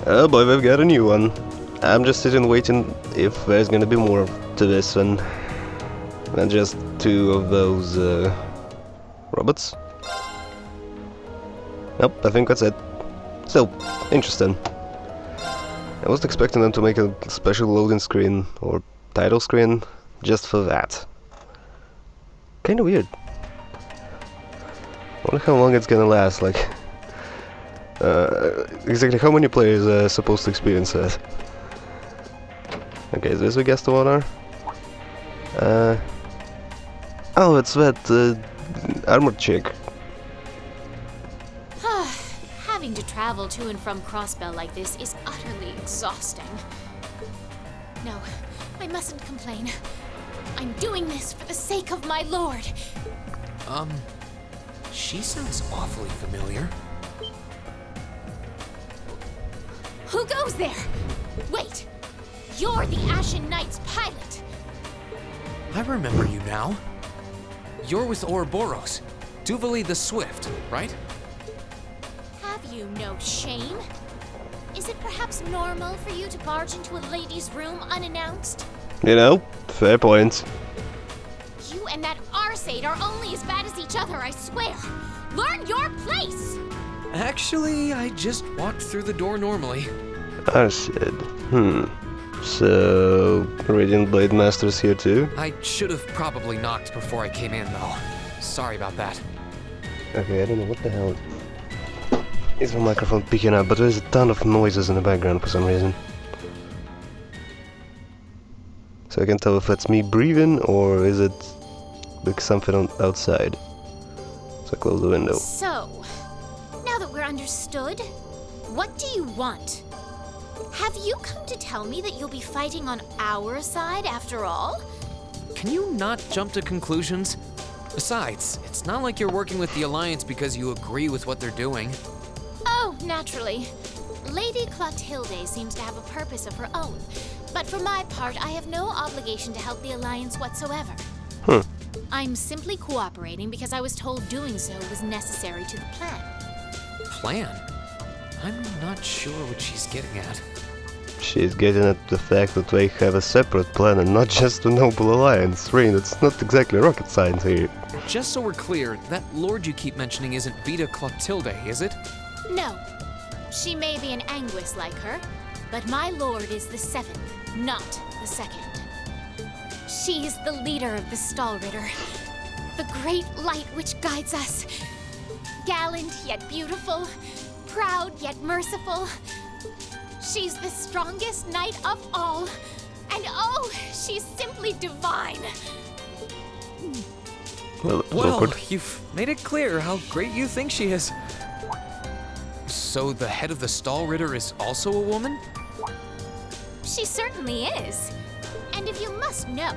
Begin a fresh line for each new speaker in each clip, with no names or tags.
Oh boy, we've got a new one. I'm just sitting waiting if there's gonna be more to this one than just two of those robots. Nope, I think that's it. Still, interesting. I wasn't expecting them to make a special loading screen or title screen just for that. Kinda weird. Wonder how long it's gonna last, like... exactly how many players are supposed to experience that? Okay, is this a guest of honor? Oh, it's that, armored chick.
Having to travel to and from Crossbell like this is utterly exhausting. No, I mustn't complain. I'm doing this for the sake of my lord.
She sounds awfully familiar.
Who goes there? Wait! You're the Ashen Knight's pilot!
I remember you now. You're with Ouroboros, Duvali the Swift, right?
Have you no shame? Is it perhaps normal for you to barge into a lady's room unannounced?
You know, fair point.
You and that Arseid are only as bad as each other, I swear! Learn your place!
Actually, I just walked through the door normally.
Arseid. So, Radiant Blade Master's here too?
I should have probably knocked before I came in, though. Sorry about that.
Okay, I don't know what the hell is my microphone picking up, but there's a ton of noises in the background for some reason. So I can tell if that's me breathing or is it like something outside. So I close the window.
So, now that we're understood, what do you want? Have you come to tell me that you'll be fighting on our side after all?
Can you not jump to conclusions? Besides, it's not like you're working with the Alliance because you agree with what they're doing.
Oh, naturally. Lady Clotilde seems to have a purpose of her own, but for my part, I have no obligation to help the Alliance whatsoever. I'm simply cooperating because I was told doing so was necessary to the plan.
Plan? I'm not sure what she's getting at.
She's getting at the fact that they have a separate plan and not just a noble alliance. Rain, it's not exactly rocket science here.
Just so we're clear, that lord you keep mentioning isn't Vita Clotilde, is it?
No. She may be an Anguis like her, but my lord is the seventh, not the second. She's the leader of the Stahlritter, the great light which guides us. Gallant yet beautiful, proud yet merciful. She's the strongest knight of all, and oh, she's simply divine.
Well,
Well, you've made it clear how great you think she is. So the head of the Stahlritter is also a woman?
She certainly is. And if you must know,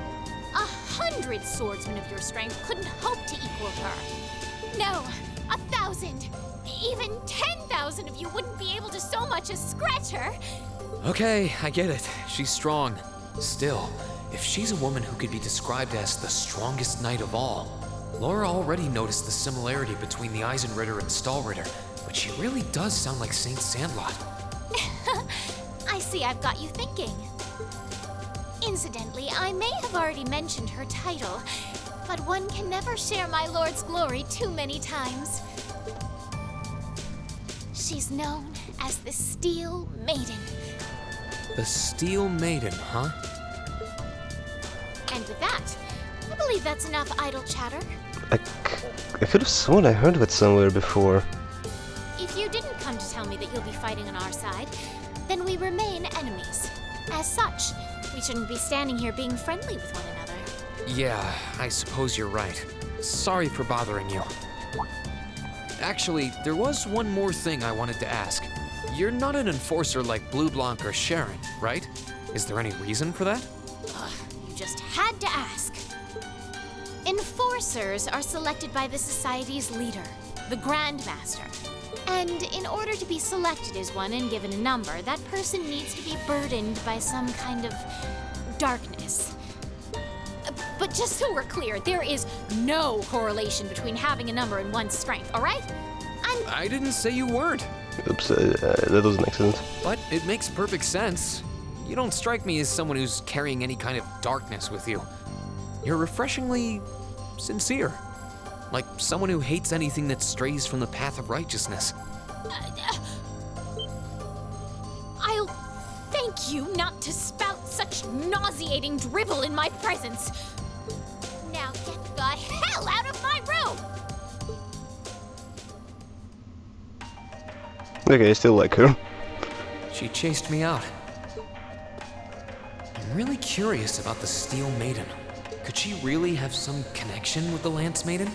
100 swordsmen of your strength couldn't hope to equal her. No, 1,000, even 10,000 of you wouldn't be able to so much as scratch her.
Okay, I get it. She's strong. Still, if she's a woman who could be described as the strongest knight of all, Laura already noticed the similarity between the Eisenritter and Stahlritter, but she really does sound like Saint Sandlot.
I see I've got you thinking. Incidentally, I may have already mentioned her title, but one can never share my lord's glory too many times. She's known as the Steel Maiden.
The Steel Maiden, huh?
And with that, I believe that's enough idle chatter.
I could have sworn I heard of it somewhere before.
If you didn't come to tell me that you'll be fighting on our side, then we remain enemies. As such, we shouldn't be standing here being friendly with one another.
Yeah, I suppose you're right. Sorry for bothering you. Actually, there was one more thing I wanted to ask. You're not an enforcer like Blue Blanc or Sharon, right? Is there any reason for that?
You just had to ask. Enforcers are selected by the Society's leader, the Grand Master. And in order to be selected as one and given a number, that person needs to be burdened by some kind of darkness. But just so we're clear, there is no correlation between having a number and one's strength, all right?
I didn't say you weren't.
Oops, that was an accident.
But it makes perfect sense. You don't strike me as someone who's carrying any kind of darkness with you. You're refreshingly sincere. Like someone who hates anything that strays from the path of righteousness.
I'll thank you not to spout such nauseating drivel in my presence. Now get the hell out of my room!
Okay, I still like her.
She chased me out. I'm really curious about the Steel Maiden. Could she really have some connection with the Lance Maiden?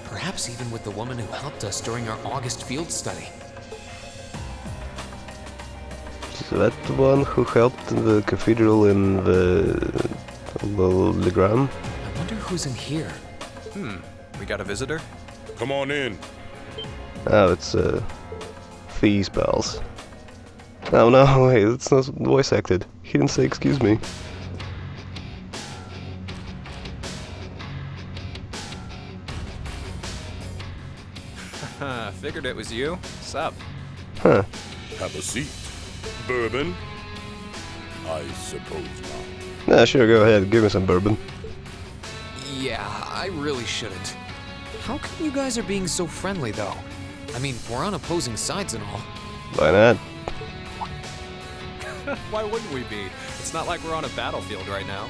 Perhaps even with the woman who helped us during our August field study.
Is that the one who helped in the cathedral in the... well, Legram?
I wonder who's in here.
We got a visitor?
Come on in.
Oh, it's, Fee's pals. Oh no, wait, it's not voice acted. He didn't say excuse me.
Figured it was you. Sup?
Huh.
Have a seat. Bourbon? I suppose not.
Nah, sure, go ahead, give me some bourbon.
Yeah, I really shouldn't. How come you guys are being so friendly, though? I mean, we're on opposing sides and all.
Why not?
Why wouldn't we be? It's not like we're on a battlefield right now.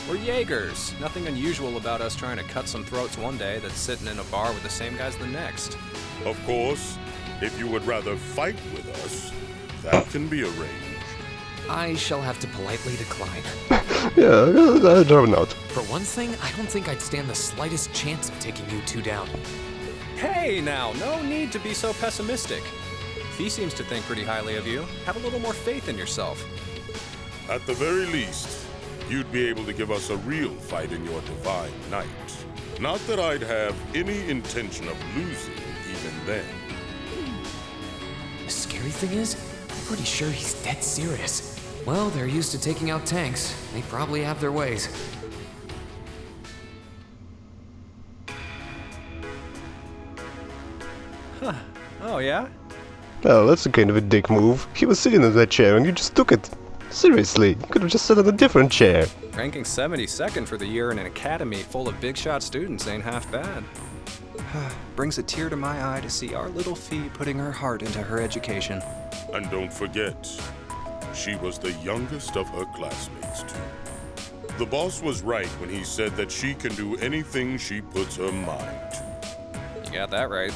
We're Jaegers. Nothing unusual about us trying to cut some throats one day that's sitting in a bar with the same guys the next.
Of course, if you would rather fight with us, that can be arranged.
I shall have to politely decline.
Yeah, I'd rather not.
For one thing, I don't think I'd stand the slightest chance of taking you two down.
Hey now, no need to be so pessimistic. Fee seems to think pretty highly of you. Have a little more faith in yourself.
At the very least, you'd be able to give us a real fight in your divine night. Not that I'd have any intention of losing even then.
The scary thing is, I'm pretty sure he's dead serious. Well, they're used to taking out tanks. They probably have their ways.
Oh yeah?
Well, that's a kind of a dick move. He was sitting in that chair and you just took it. Seriously, you could have just sat in a different chair.
Ranking 72nd for the year in an academy full of big shot students ain't half bad. Brings a tear to my eye to see our little Fee putting her heart into her education.
And don't forget, she was the youngest of her classmates, too. The boss was right when he said that she can do anything she puts her mind to.
You got that right.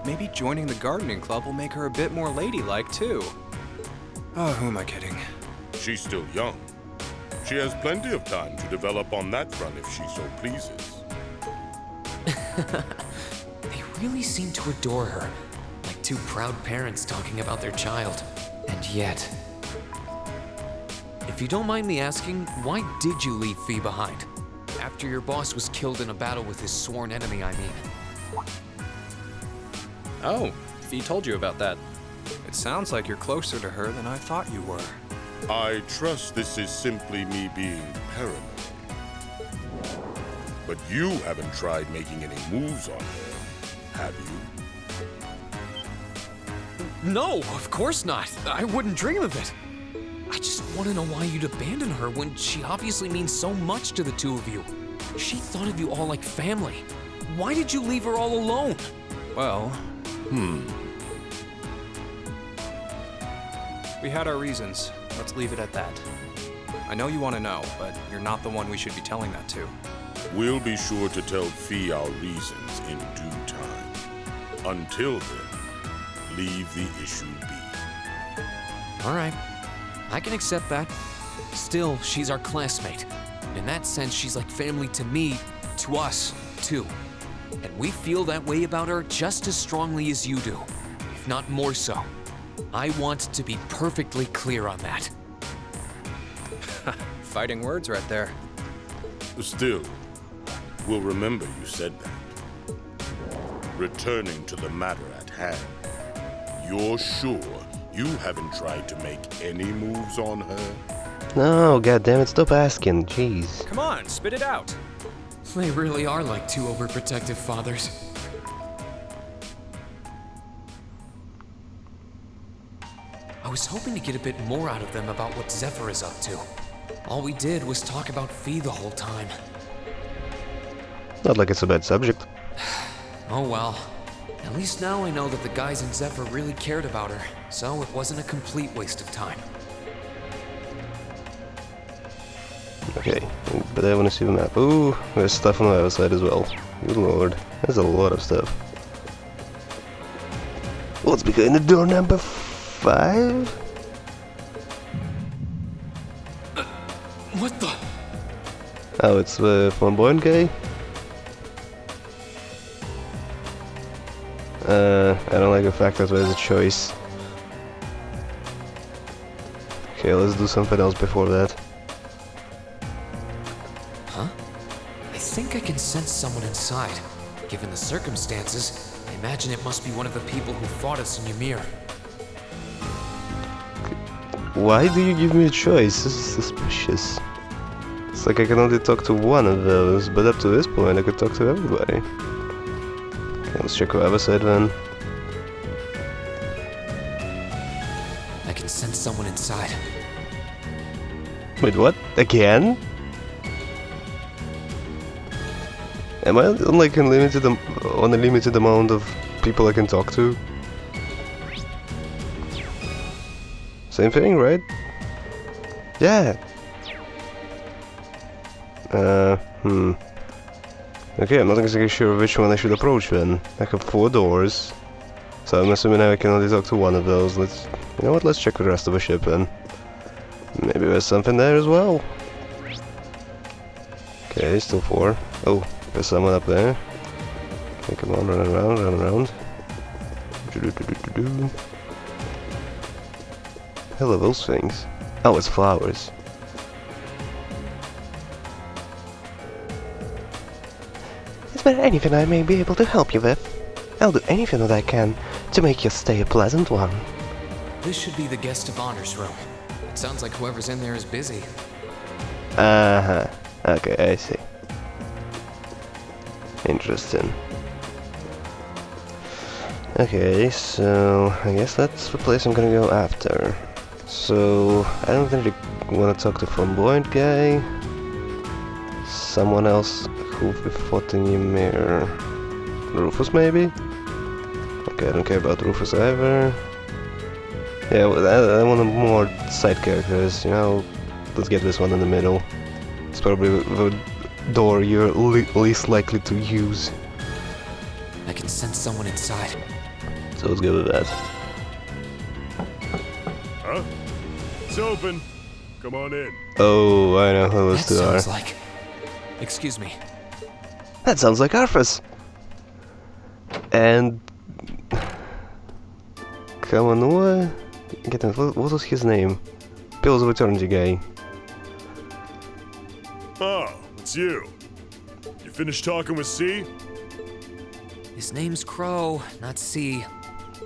Maybe joining the gardening club will make her a bit more ladylike, too. Oh, who am I kidding?
She's still young. She has plenty of time to develop on that front if she so pleases.
They really seem to adore her, like two proud parents talking about their child. And yet... If you don't mind me asking, why did you leave Fee behind? After your boss was killed in a battle with his sworn enemy, I mean.
Oh, Fee told you about that. It sounds like you're closer to her than I thought you were.
I trust this is simply me being paranoid. But you haven't tried making any moves on her, have you?
No, of course not. I wouldn't dream of it. I just want to know why you'd abandon her when she obviously means so much to the two of you. She thought of you all like family. Why did you leave her all alone?
Well, we had our reasons. Let's leave it at that. I know you want to know, but you're not the one we should be telling that to.
We'll be sure to tell Fee our reasons in due time. Until then, leave the issue be.
All right, I can accept that. Still, she's our classmate. In that sense, she's like family to me, to us, too. And we feel that way about her just as strongly as you do, if not more so. I want to be perfectly clear on that.
Fighting words right there.
Still, we'll remember you said that. Returning to the matter at hand, you're sure you haven't tried to make any moves on her?
No, goddammit, stop asking, jeez.
Come on, spit it out.
They really are like two overprotective fathers. was hoping to get a bit more out of them about what Zephyr is up to. All we did was talk about Fee the whole time.
Not like it's a bad subject.
Oh well. At least now I know that the guys in Zephyr really cared about her, so it wasn't a complete waste of time.
Okay, but I want to see the map. Ooh, there's stuff on the other side as well. Good lord, there's a lot of stuff. What's behind the door number 5?
What the?
Oh, it's the flamboyant guy? I don't like the fact that there's a choice. Okay, let's do something else before that.
Huh? I think I can sense someone inside. Given the circumstances, I imagine it must be one of the people who fought us in Ymir.
Why do you give me a choice? This is suspicious. It's like I can only talk to one of those, but up to this point I could talk to everybody. Okay, let's check the other side then.
I can sense someone inside.
Wait, what? Again? Am I on like on a limited amount of people I can talk to? Same thing, right? Yeah. Okay, I'm not exactly sure which one I should approach then. I have 4 doors, so I'm assuming I can only talk to one of those. You know what? Let's check the rest of the ship then. Maybe there's something there as well. Okay, still 4. Oh, there's someone up there. Okay, come on, run around, run around. Hell are those things? Oh, it's flowers. Is there anything I may be able to help you with? I'll do anything that I can to make your stay a pleasant one.
This should be the guest of honor's room. It sounds like whoever's in there is busy.
Uh-huh. Okay, I see. Interesting. Okay, so I guess that's the place I'm gonna go after. So I don't really want to talk to flamboyant guy. Someone else who we fought in Ymir. Rufus maybe? Okay, I don't care about Rufus either. Yeah, well, I want more side characters, you know. Let's get this one in the middle. It's probably the door you're least likely to use.
I can sense someone inside.
So let's go with that.
Huh? It's open. Come on in.
Oh, I know who those
That
two are.
sounds like... Excuse me.
That sounds like Arthas. And come on, what was his name? Pillars of Eternity guy.
Oh, it's you. You finished talking with C?
His name's Crow, not C.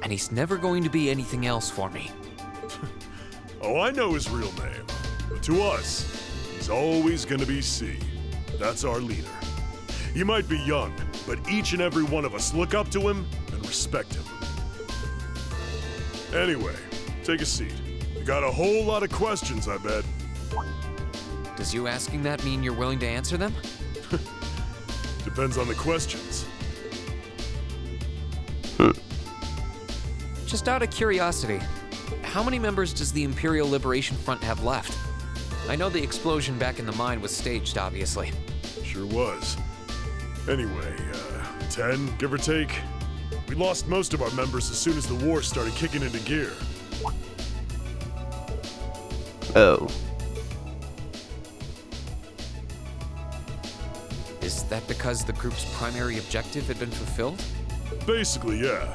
And he's never going to be anything else for me.
Oh, I know his real name. But to us, he's always gonna be C. That's our leader. He might be young, but each and every one of us look up to him and respect him. Anyway, take a seat. You got a whole lot of questions, I bet.
Does you asking that mean you're willing to answer them?
Depends on the questions.
Just out of curiosity, how many members does the Imperial Liberation Front have left? I know the explosion back in the mine was staged, obviously.
Sure was. Anyway, 10, give or take. We lost most of our members as soon as the war started kicking into gear.
Oh.
Is that because the group's primary objective had been fulfilled?
Basically, yeah.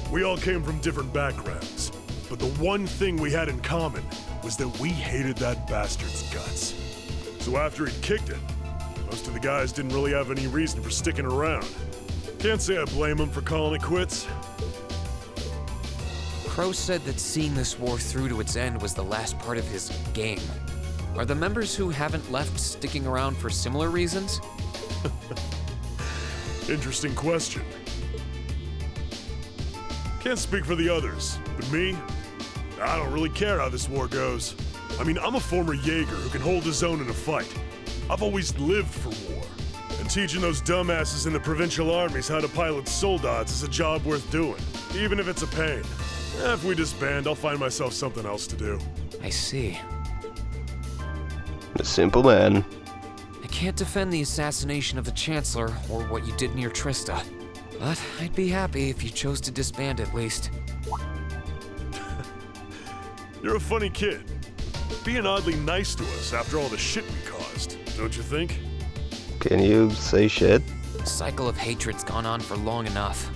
We all came from different backgrounds, but the one thing we had in common was that we hated that bastard's guts. So after he'd kicked it, most of the guys didn't really have any reason for sticking around. Can't say I blame them for calling it quits.
Crow said that seeing this war through to its end was the last part of his game. Are the members who haven't left sticking around for similar reasons?
Interesting question. Can't speak for the others, but me,
I don't really care how this war goes. I mean, I'm a former Jaeger who can hold his own in a fight. I've always lived for war. And teaching those dumbasses in the provincial armies how to pilot soldats is a job worth doing, even if it's a pain. If we disband, I'll find myself something else to do.
I see.
A simple man.
I can't defend the assassination of the Chancellor or what you did near Trista. But I'd be happy if you chose to disband at least.
You're a funny kid. Being oddly nice to us after all the shit we caused, don't you think?
Can you say shit?
The cycle of hatred's gone on for long enough.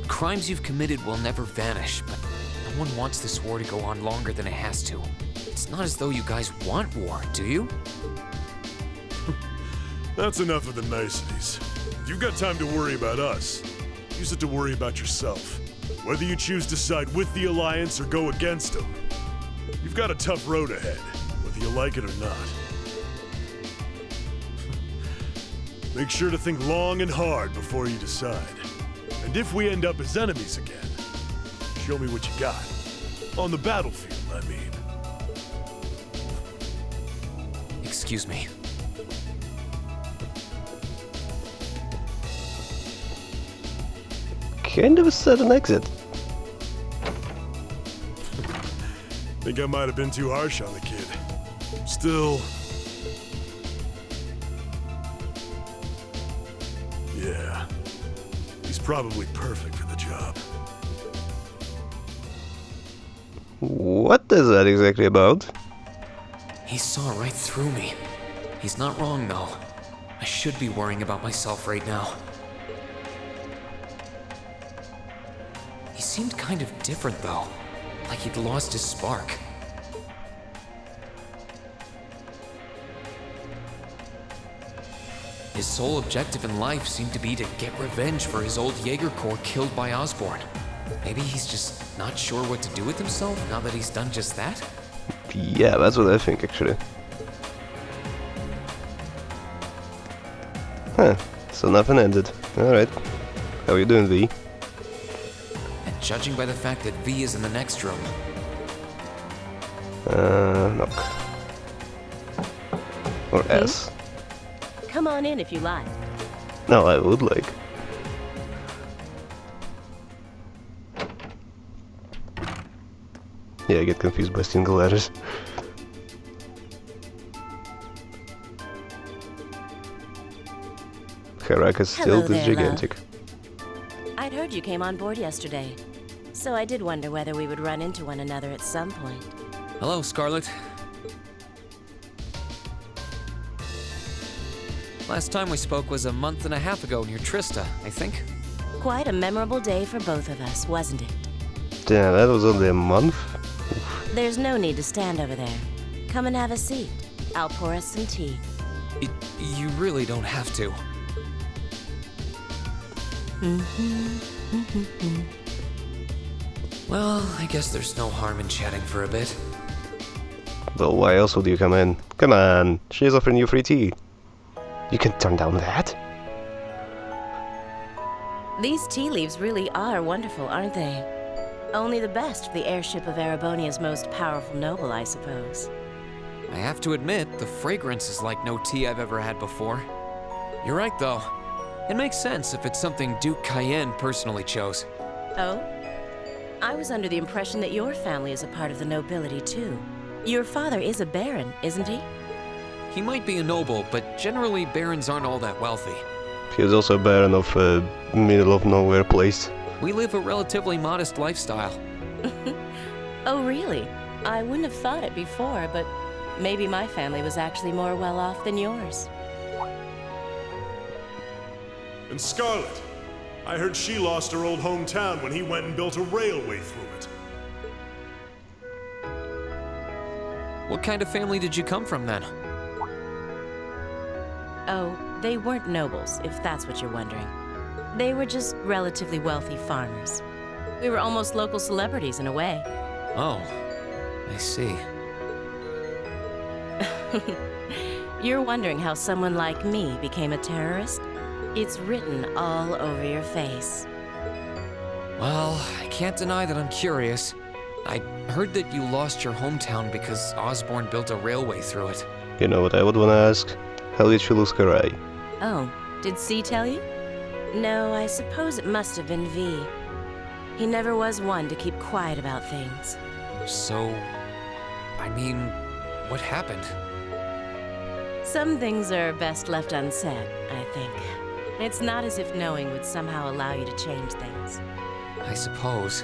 Crimes you've committed will never vanish, but no one wants this war to go on longer than it has to. It's not as though you guys want war, do you?
That's enough of the niceties. You've got time to worry about us. Use it to worry about yourself. Whether you choose to side with the Alliance or go against them. You've got a tough road ahead, whether you like it or not. Make sure to think long and hard before you decide. And if we end up as enemies again, show me what you got. On the battlefield, I mean.
Excuse me.
Kind of a sudden exit.
Think I might have been too harsh on the kid. Still... yeah. He's probably perfect for the job.
What is that exactly about?
He saw right through me. He's not wrong, though. I should be worrying about myself right now. He seemed kind of different, though. Like he'd lost his spark. His sole objective in life seemed to be to get revenge for his old Jaeger Corps killed by Osborn. Maybe he's just not sure what to do with himself now that he's done just that?
Yeah, that's what I think actually. Huh, so nothing ended. Alright. How you doing, V?
And judging by the fact that V is in the next room,
Knock. Or S.
Come on in if you like.
No, I would like. Yeah, I get confused by single letters. Caracas
Hello
still is
there,
gigantic.
I'd heard you came on board yesterday, so I did wonder whether we would run into one another at some point.
hello, Scarlet. Last time we spoke was a month and a half ago near Trista, I think.
Quite a memorable day for both of us, wasn't it?
Damn, that was only a month?
There's no need to stand over there. Come and have a seat. I'll pour us some tea.
You really don't have to. Well, I guess there's no harm in chatting for a bit.
Well, why else would you come in? Come on, she's offering you free tea. You can turn down that?
These tea leaves really are wonderful, aren't they? Only the best for the airship of Erebonia's most powerful noble, I suppose.
I have to admit, the fragrance is like no tea I've ever had before. You're right, though. It makes sense if it's something Duke Cayenne personally chose.
Oh? I was under the impression that your family is a part of the nobility, too. Your father is a baron, isn't he?
He might be a noble, but generally barons aren't all that wealthy.
He was also a baron of a middle of nowhere place.
We live a relatively modest lifestyle.
Oh, really? I wouldn't have thought it before, but maybe my family was actually more well off than yours.
And Scarlet, I heard she lost her old hometown when he went and built a railway through it.
What kind of family did you come from then?
Oh, they weren't nobles, if that's what you're wondering. They were just relatively wealthy farmers. We were almost local celebrities in a way.
Oh, I see.
You're wondering how someone like me became a terrorist? It's written all over your face.
Well, I can't deny that I'm curious. I heard that you lost your hometown because Osborne built a railway through it.
You know what I would want to ask? How did she lose her eye?
Oh, did C tell you? No, I suppose it must have been V. He never was one to keep quiet about things.
So, I mean, what happened?
Some things are best left unsaid, I think. It's not as if knowing would somehow allow you to change things.
I suppose.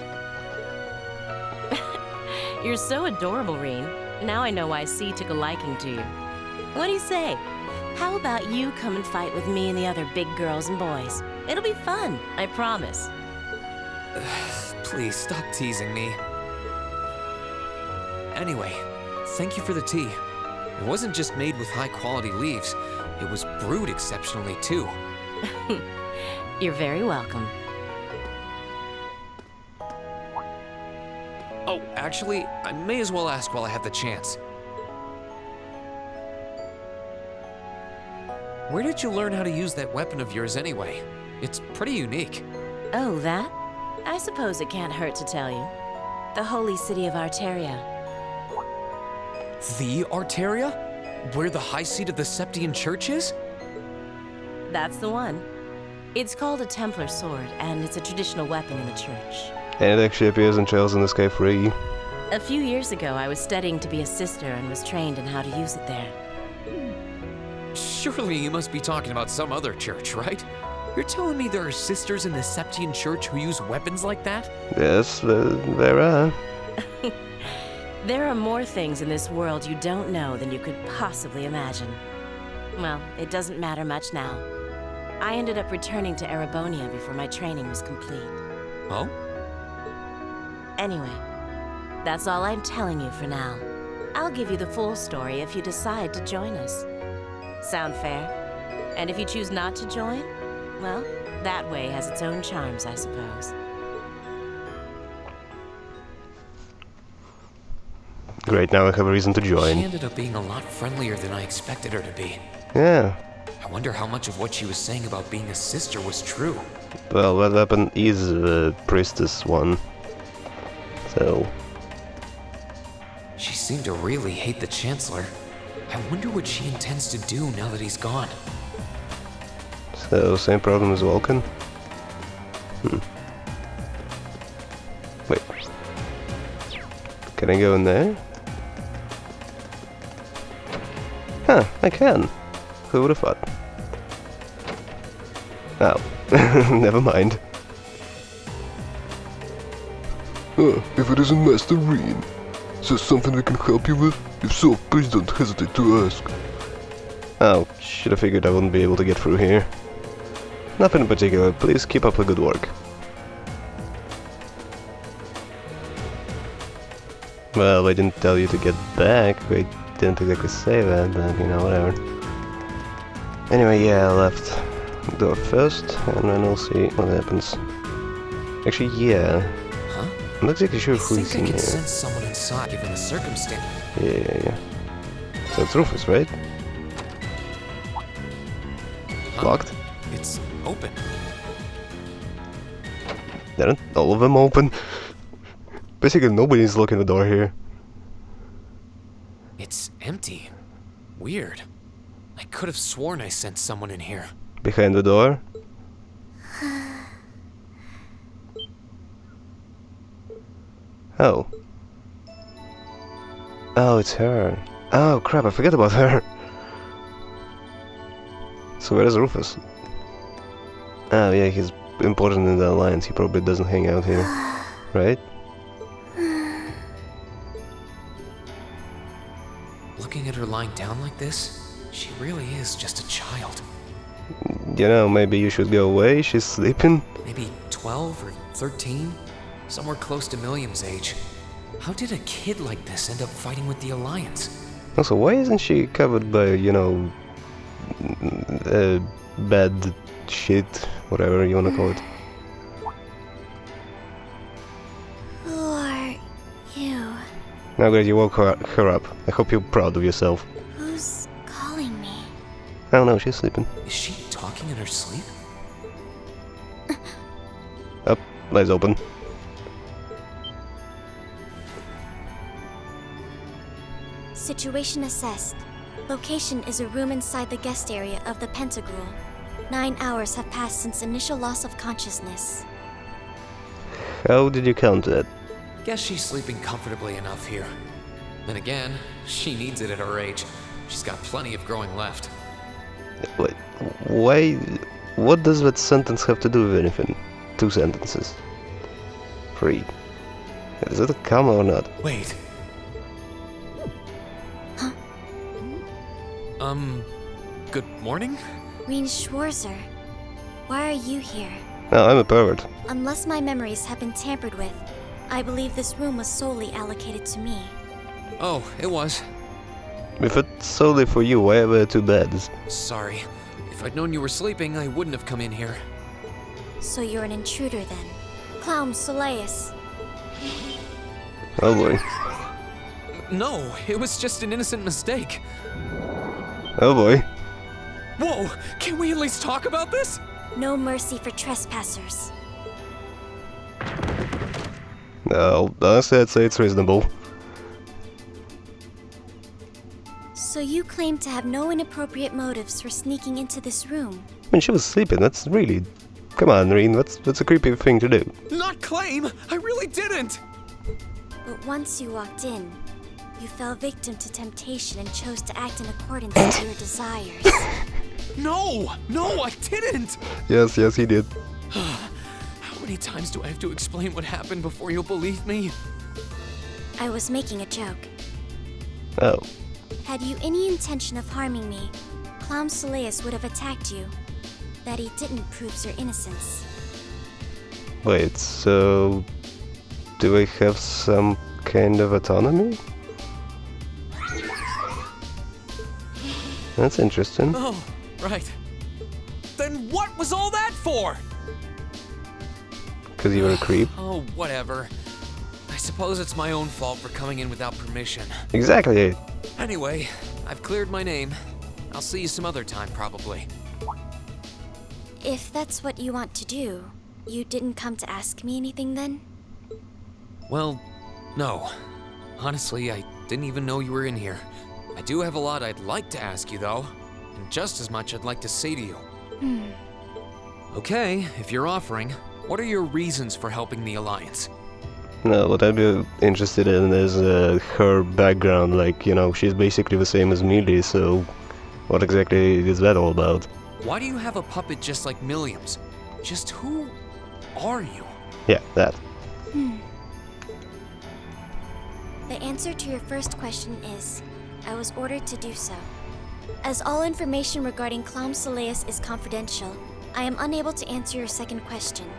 You're so adorable, Reen. Now I know why C took a liking to you. What do you say? How about you come and fight with me and the other big girls and boys? It'll be fun, I promise.
Please stop teasing me. Anyway, thank you for the tea. It wasn't just made with high-quality leaves. It was brewed exceptionally, too.
You're very welcome.
Oh, actually, I may as well ask while I have the chance. Where did you learn how to use that weapon of yours anyway? It's pretty unique.
Oh, that? I suppose it can't hurt to tell you. The holy city of Arteria.
The Arteria? Where the high seat of the Septian Church is?
That's the one. It's called a Templar sword, and it's a traditional weapon in the church.
And it actually appears in Trails in the Sky 3.
A few years ago, I was studying to be a sister and was trained in how to use it there.
Surely you must be talking about some other church, right? You're telling me there are sisters in the Septian Church who use weapons like that?
Yes, there are.
There are more things in this world you don't know than you could possibly imagine. Well, it doesn't matter much now. I ended up returning to Erebonia before my training was complete.
Oh?
Anyway, that's all I'm telling you for now. I'll give you the full story if you decide to join us. Sound fair? And if you choose not to join, well, that way has its own charms, I suppose.
Great, now I have a reason to
She
join.
ended up being a lot friendlier than I expected her to be.
Yeah.
I wonder how much of what she was saying about being a sister was true.
Well, that weapon is the priestess one. So...
She seemed to really hate the Chancellor. I wonder what she intends to do now that he's gone.
So, same problem as Vulcan? Wait. Can I go in there? Huh, I can. Who would have thought? Oh, never mind.
If it isn't Master Reen, is there something I can help you with? If so, please don't hesitate to ask.
Oh, should have figured I wouldn't be able to get through here. Nothing in particular, please keep up the good work. Well, I didn't tell you to get back, I didn't exactly say that, but you know, whatever. Anyway, yeah, I left the door first, and then we'll see what happens. Actually, yeah.
Huh?
I'm not exactly sure
I
who
think
is
I
in
can
here.
sense someone inside, given the circumstance.
Yeah. So it's Rufus, right?
Huh?
Locked?
It's open.
Aren't all of them open? Basically nobody's locking the door here.
It's empty. Weird. I could have sworn I sensed someone in here.
Behind the door? Oh. Oh, it's her. Oh crap, I forgot about her. So where is Rufus? Oh yeah, he's important in the Alliance, he probably doesn't hang out here. Right?
Looking at her lying down like this, she really is just a child.
You know, maybe you should go away, she's sleeping.
Maybe 12 or 13? Somewhere close to Milliam's age. How did a kid like this end up fighting with the Alliance?
Also, why isn't she covered by, you know, bad shit, whatever you wanna call it?
Who are you?
Now that you woke her up, I hope you're proud of yourself.
Who's calling me?
Oh no, she's sleeping.
Is she talking in her sleep?
Up, eyes open.
Situation assessed. Location is a room inside the guest area of the Pentagrul. 9 hours have passed since initial loss of consciousness.
How did you count that?
Guess she's sleeping comfortably enough here. Then again, she needs it at her age. She's got plenty of growing left.
Wait, why? What does that sentence have to do with anything? 2 sentences. 3. Is it a comma or not?
Wait.
Huh?
Good morning?
Rean Schwarzer, why are you here?
No, I'm a pervert.
Unless my memories have been tampered with, I believe this room was solely allocated to me.
Oh, it was.
If it's solely for you, why are there 2 beds?
Sorry. If I'd known you were sleeping, I wouldn't have come in here.
So you're an intruder then. Clown Soleus.
Oh boy.
No, it was just an innocent mistake.
Oh boy.
Whoa! Can we at least talk about this?
No mercy for trespassers.
No, honestly I'd say it's reasonable.
So you claim to have no inappropriate motives for sneaking into this room?
When she was sleeping, that's really... Come on, Rean, that's a creepy thing to do.
Not claim! I really didn't!
But once you walked in, you fell victim to temptation and chose to act in accordance to your desires.
No! No, I didn't!
Yes, he did.
How many times do I have to explain what happened before you'll believe me?
I was making a joke.
Oh.
Had you any intention of harming me, Clown Soleus would have attacked you. That he didn't proves your innocence.
Wait, so... Do I have some kind of autonomy? That's interesting.
Oh, right. Then what was all that for?
Because you were a creep?
Oh, whatever. I suppose it's my own fault for coming in without permission.
Exactly.
Anyway, I've cleared my name. I'll see you some other time, probably.
If that's what you want to do, you didn't come to ask me anything then?
Well, no. Honestly, I didn't even know you were in here. I do have a lot I'd like to ask you, though. And just as much I'd like to say to you. Okay, if you're offering, what are your reasons for helping the Alliance?
No, what I'd be interested in is her background, like, you know, she's basically the same as Mealy, so what exactly is that all about?
Why do you have a puppet just like Milliam's? Just who are you?
Yeah, that.
The answer to your first question is, I was ordered to do so. As all information regarding Clown Soleus is confidential, I am unable to answer your second question.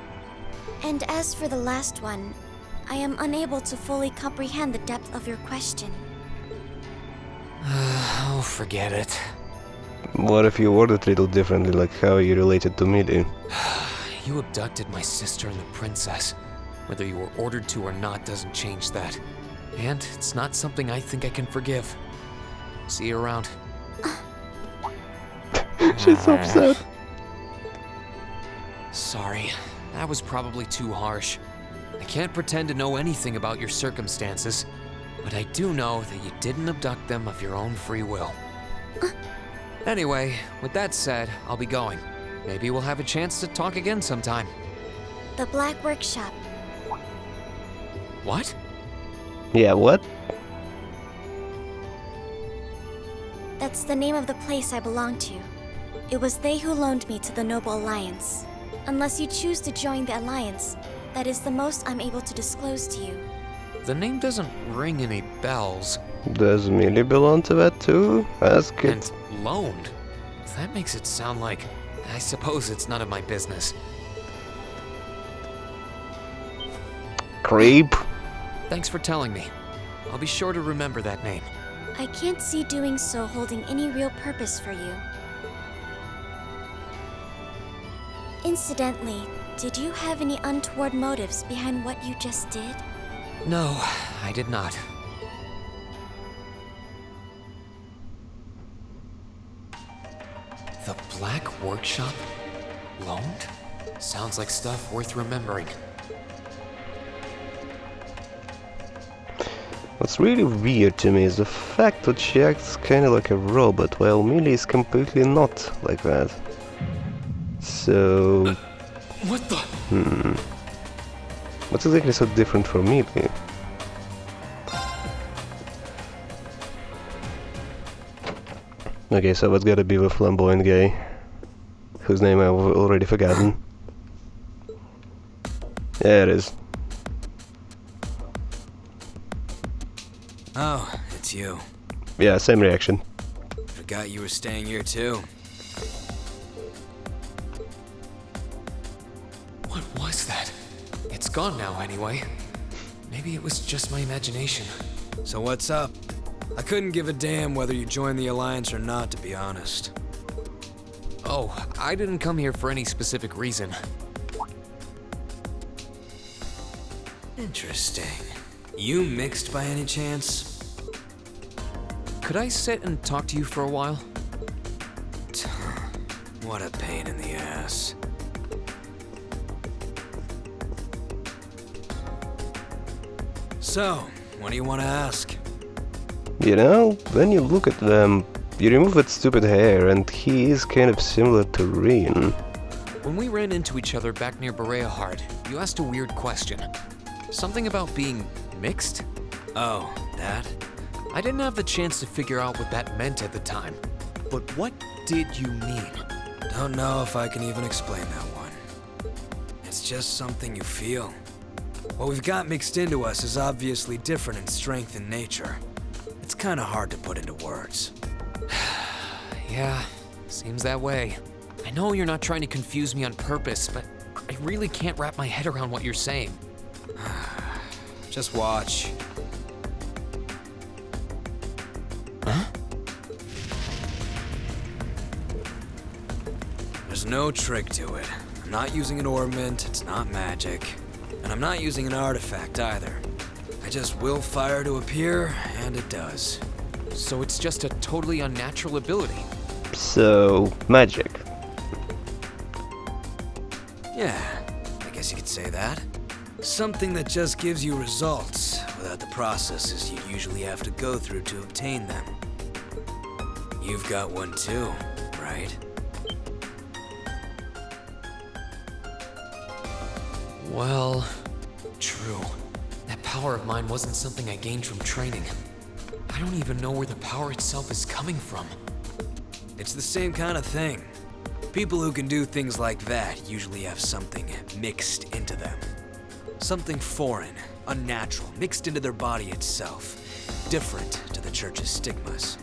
And as for the last one, I am unable to fully comprehend the depth of your question.
Oh, forget it.
What if you worded it a little differently, like how are you related to Mealy?
You abducted my sister and the princess. Whether you were ordered to or not doesn't change that. And it's not something I think I can forgive. See you around.
She's upset.
Sorry, that was probably too harsh. I can't pretend to know anything about your circumstances, but I do know that you didn't abduct them of your own free will. Anyway, with that said, I'll be going. Maybe we'll have a chance to talk again sometime.
The Black Workshop.
What?
Yeah, what?
That's the name of the place I belong to. It was they who loaned me to the Noble Alliance. Unless you choose to join the Alliance, that is the most I'm able to disclose to you.
The name doesn't ring any bells.
Does Mealy belong to that too? Ask it.
And loaned? That makes it sound like... I suppose it's none of my business.
Creep.
Thanks for telling me. I'll be sure to remember that name.
I can't see doing so holding any real purpose for you. Incidentally, did you have any untoward motives behind what you just did?
No, I did not. The Black Workshop? Loaned? Sounds like stuff worth remembering.
What's really weird to me is the fact that she acts kinda like a robot, while Millie is completely not like that. So...
What the?
What's exactly so different from Millie? Okay, so what's gotta be the flamboyant guy, whose name I've already forgotten. Yeah, it is.
Oh, it's you.
Yeah, same reaction.
Forgot you were staying here too.
What was that? It's gone now anyway. Maybe it was just my imagination.
So what's up? I couldn't give a damn whether you joined the Alliance or not, to be honest.
Oh, I didn't come here for any specific reason.
Interesting. You mixed by any chance?
Could I sit and talk to you for a while?
What a pain in the ass. So, what do you want to ask?
You know, when you look at them, you remove that stupid hair, and he is kind of similar to Reen.
When we ran into each other back near Bereahard, you asked a weird question. Something about being mixed?
Oh, that?
I didn't have the chance to figure out what that meant at the time. But what did you mean?
Don't know if I can even explain that one. It's just something you feel. What we've got mixed into us is obviously different in strength and nature. It's kind of hard to put into words.
Yeah, seems that way. I know you're not trying to confuse me on purpose, but I really can't wrap my head around what you're saying.
Just watch.
Huh?
There's no trick to it. I'm not using an ornament, it's not magic. And I'm not using an artifact either. I just will fire to appear, and it does.
So it's just a totally unnatural ability.
So, magic.
Yeah, I guess you could say that. Something that just gives you results, without the processes you usually have to go through to obtain them. You've got one too, right?
Well, true. That power of mine wasn't something I gained from training. I don't even know where the power itself is coming from.
It's the same kind of thing. People who can do things like that usually have something mixed into them. Something foreign, unnatural, mixed into their body itself. Different to the Church's stigmas.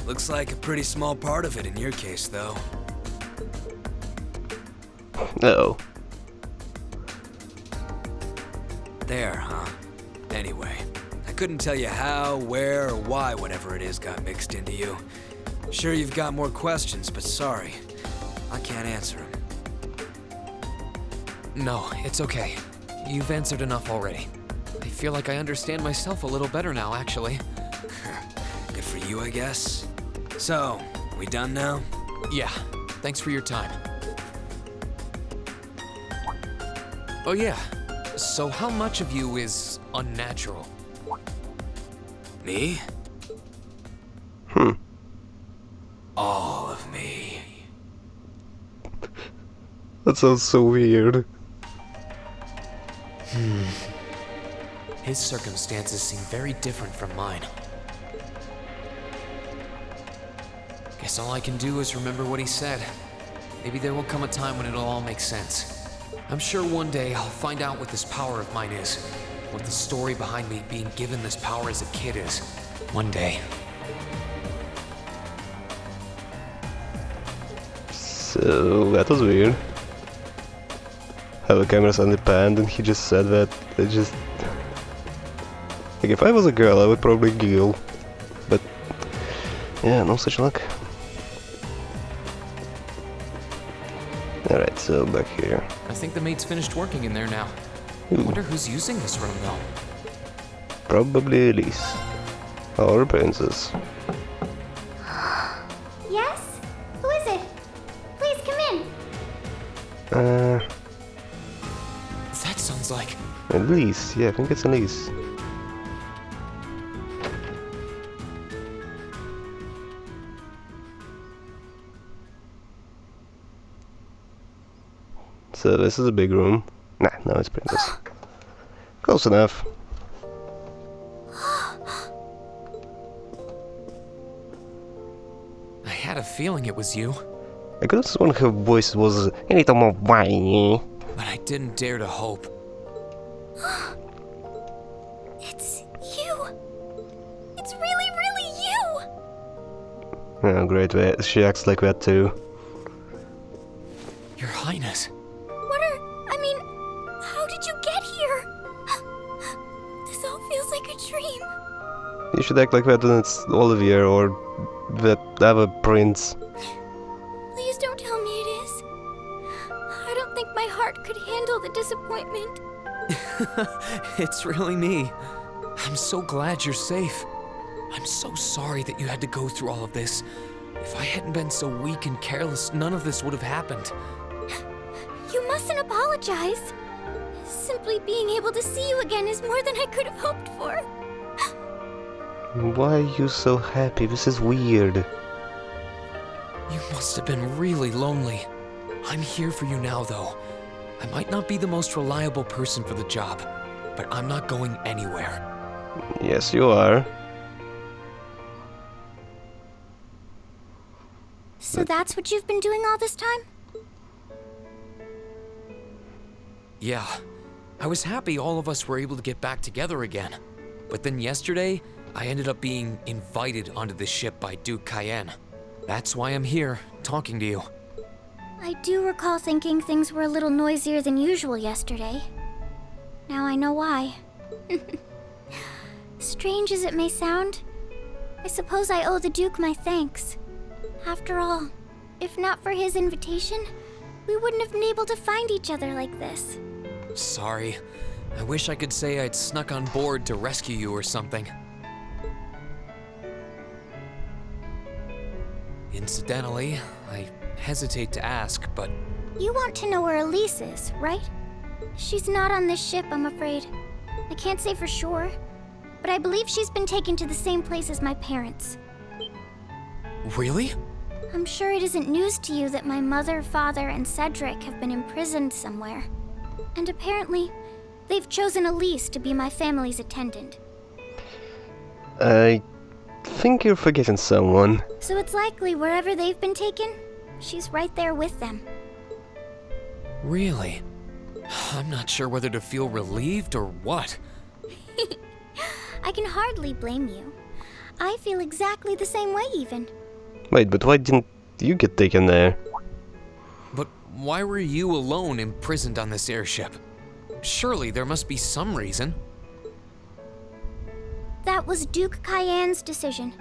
Looks like a pretty small part of it in your case, though.
Uh-oh.
There, huh? Anyway, I couldn't tell you how, where, or why whatever it is got mixed into you. Sure you've got more questions, but sorry. I can't answer them.
No, it's okay. You've answered enough already. I feel like I understand myself a little better now, actually.
Good for you, I guess. So, we done now?
Yeah, thanks for your time. Oh yeah, so how much of you is unnatural?
Me?
Hmm.
All of me.
That sounds so weird.
His circumstances seem very different from mine. Guess all I can do is remember what he said. Maybe there will come a time when it'll all make sense. I'm sure one day I'll find out what this power of mine is. What the story behind me being given this power as a kid is. One day.
So, that was weird. How the camera suddenly panned and he just said that. It just... Like, if I was a girl, I would probably giggle. But, yeah, no such luck. Alright, so back here.
I think the maid's finished working in there now.
Ooh.
Wonder who's using this room though.
Probably Elise. Or Princess.
Yes? Who is it? Please come in.
That sounds like...
Elise. Yeah, I think it's Elise. So this is a big room. Nah, no, it's Princess. Close enough.
I had a feeling it was you,
I could have sworn her voice was a little more whiny.
but I didn't dare to hope.
It's you! It's really, really you!
Oh, great, she acts like that too.
Your Highness.
I mean, how did you get here? This all feels like a dream.
You should act like that when it's Olivier or that other prince.
Please don't tell me it is. I don't think my heart could handle the disappointment.
It's really me. I'm so glad you're safe. I'm so sorry that you had to go through all of this. If I hadn't been so weak and careless, none of this would have happened.
You mustn't apologize. Simply being able to see you again is more than I could have hoped for.
Why are you so happy? This is weird.
You must have been really lonely. I'm here for you now, though. I might not be the most reliable person for the job, but I'm not going anywhere.
Yes, you are.
So that's what you've been doing all this time?
Yeah, I was happy all of us were able to get back together again. But then yesterday, I ended up being invited onto this ship by Duke Cayenne. That's why I'm here, talking to you.
I do recall thinking things were a little noisier than usual yesterday. Now I know why. Strange as it may sound, I suppose I owe the Duke my thanks. After all, if not for his invitation, we wouldn't have been able to find each other like this.
Sorry. I wish I could say I'd snuck on board to rescue you or something. Incidentally, I hesitate to ask, but
You want to know where Elise is, right? She's not on this ship, I'm afraid. I can't say for sure, but I believe she's been taken to the same place as my parents.
really?
I'm sure it isn't news to you that my mother, father, and Cedric have been imprisoned somewhere. And apparently, they've chosen Elise to be my family's attendant.
I think you're forgetting someone.
So it's likely wherever they've been taken, she's right there with them.
Really? I'm not sure whether to feel relieved or what.
I can hardly blame you. I feel exactly the same way, even.
Wait, but why didn't you get taken there?
But why were you alone imprisoned on this airship? Surely there must be some reason.
That was Duke Cayenne's decision.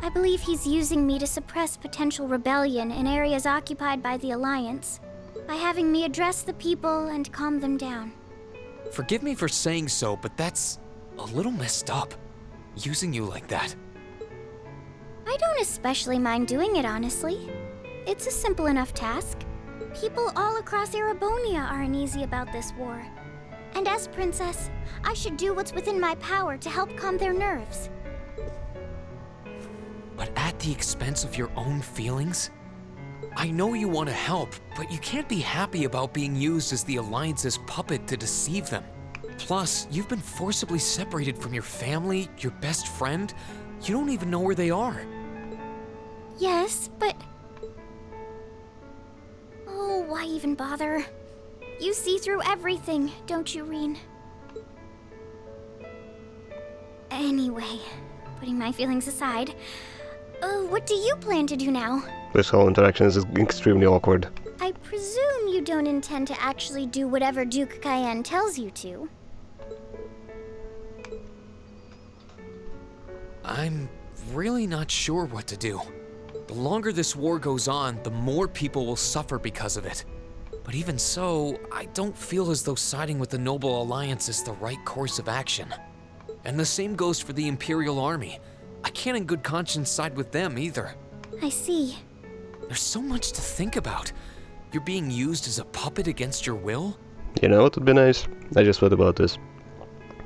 I believe he's using me to suppress potential rebellion in areas occupied by the Alliance, by having me address the people and calm them down.
Forgive me for saying so, but that's a little messed up. Using you like that.
I don't especially mind doing it, honestly. It's a simple enough task. People all across Erebonia are uneasy about this war. And as princess, I should do what's within my power to help calm their nerves.
But at the expense of your own feelings? I know you want to help, but you can't be happy about being used as the Alliance's puppet to deceive them. Plus, you've been forcibly separated from your family, your best friend. You don't even know where they are.
Yes, but... Oh, why even bother? You see through everything, don't you, Reen? Anyway, putting my feelings aside, what do you plan to do now?
This whole interaction is extremely awkward.
I presume you don't intend to actually do whatever Duke Cayenne tells you to.
I'm really not sure what to do. The longer this war goes on, the more people will suffer because of it. But even so, I don't feel as though siding with the Noble Alliance is the right course of action. And the same goes for the Imperial Army. I can't in good conscience side with them either.
I see.
There's so much to think about. You're being used as a puppet against your will?
You know what would be nice? I just thought about this.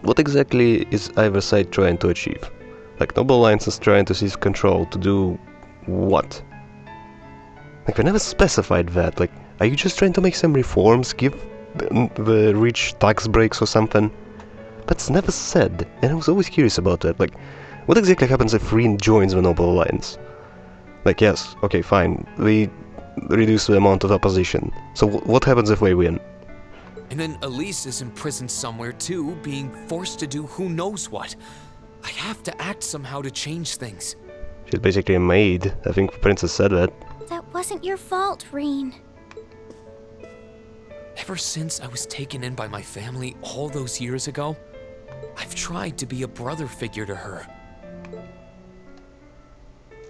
What exactly is either side trying to achieve? Like, Noble Alliance is trying to seize control to do what? Like, they never specified that. Like, Are you just trying to make some reforms, give the rich tax breaks or something? But it's never said, and I was always curious about that. Like, what exactly happens if Rean joins the Noble Alliance? Like, yes, okay, fine, we reduce the amount of opposition. So what happens if we win?
And then Elise is imprisoned somewhere too, being forced to do who knows what. I have to act somehow to change things.
She's basically a maid. I think Princess said that.
That wasn't your fault, Rean.
Ever since I was taken in by my family all those years ago, I've tried to be a brother figure to her.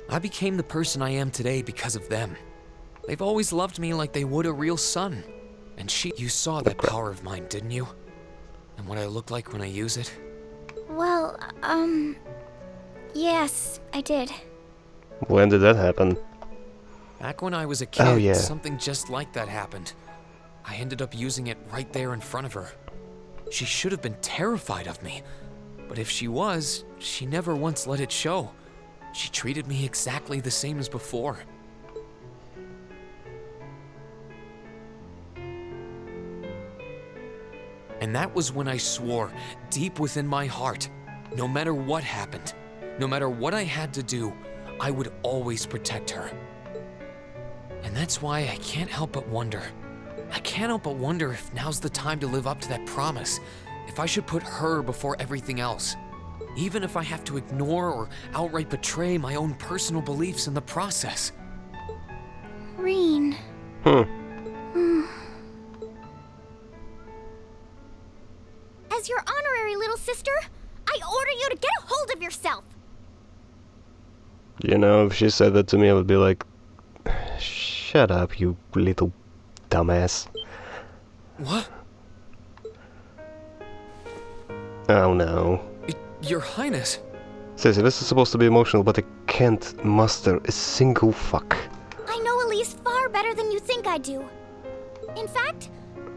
I became the person I am today because of them. They've always loved me like they would a real son. And you saw that power of mine, didn't you? And what I look like when I use it?
Well, yes, I did.
When did that happen?
Back when I was a kid,
yeah.
something just like that happened. I ended up using it right there in front of her. She should have been terrified of me. But if she was, she never once let it show. She treated me exactly the same as before. And that was when I swore, deep within my heart, no matter what happened, no matter what I had to do, I would always protect her. And that's why I can't help but wonder. I can't help but wonder if now's the time to live up to that promise, if I should put her before everything else, even if I have to ignore or outright betray my own personal beliefs in the process.
Rean. As your honorary little sister, I order you to get a hold of yourself!
You know, if she said that to me, I would be like, shut up, you little dumbass.
What?
Oh no.
Your Highness.
Ceci, this is supposed to be emotional, but I can't muster a single fuck.
I know Elise far better than you think I do. In fact,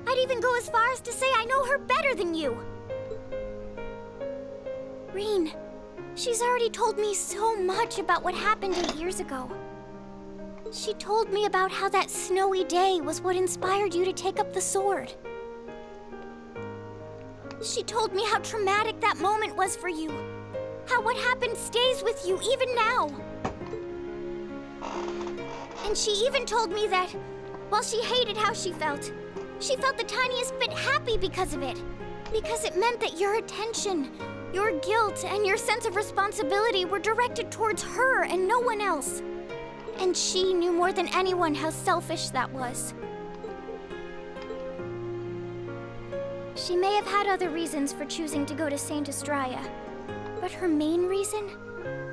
I'd even go as far as to say I know her better than you. Rean, she's already told me so much about what happened 8 years ago. She told me about how that snowy day was what inspired you to take up the sword. She told me how traumatic that moment was for you. How what happened stays with you even now. And she even told me that, while she hated how she felt the tiniest bit happy because of it. Because it meant that your attention, your guilt, and your sense of responsibility were directed towards her and no one else. And she knew more than anyone how selfish that was. She may have had other reasons for choosing to go to Saint Estrella, but her main reason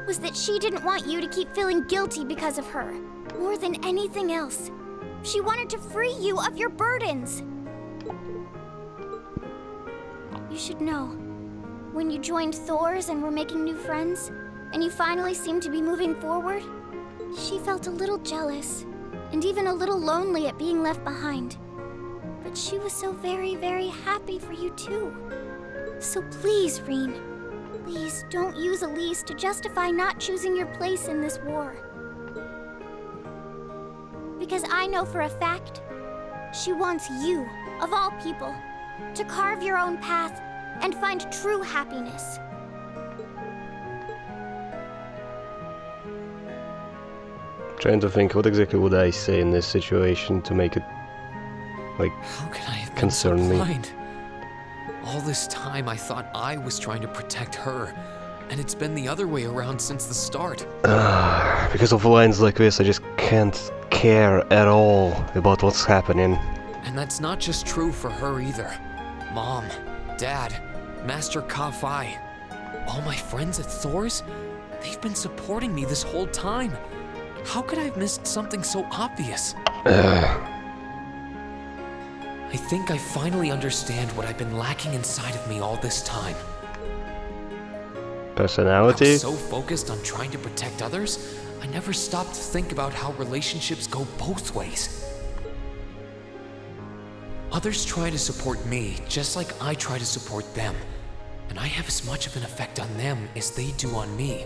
was that she didn't want you to keep feeling guilty because of her. More than anything else, she wanted to free you of your burdens. You should know, when you joined Thor's and were making new friends, and you finally seemed to be moving forward, she felt a little jealous, and even a little lonely at being left behind. But she was so very, very happy for you too. So please, Rean, please don't use Elise to justify not choosing your place in this war. Because I know for a fact, she wants you, of all people, to carve your own path and find true happiness.
Trying to think, what exactly would I say in this situation to make it, like,
How could I have been
concern
so
me?
blind? All this time I thought I was trying to protect her, and it's been the other way around since the start.
Because of lines like this, I just can't care at all about what's happening.
And that's not just true for her either. Mom, Dad, Master Ka-Fai, all my friends at Thor's, they've been supporting me this whole time. How could I have missed something so obvious? I think I finally understand what I've been lacking inside of me all this time.
Personality?
I was so focused on trying to protect others, I never stopped to think about how relationships go both ways. Others try to support me just like I try to support them, and I have as much of an effect on them as they do on me.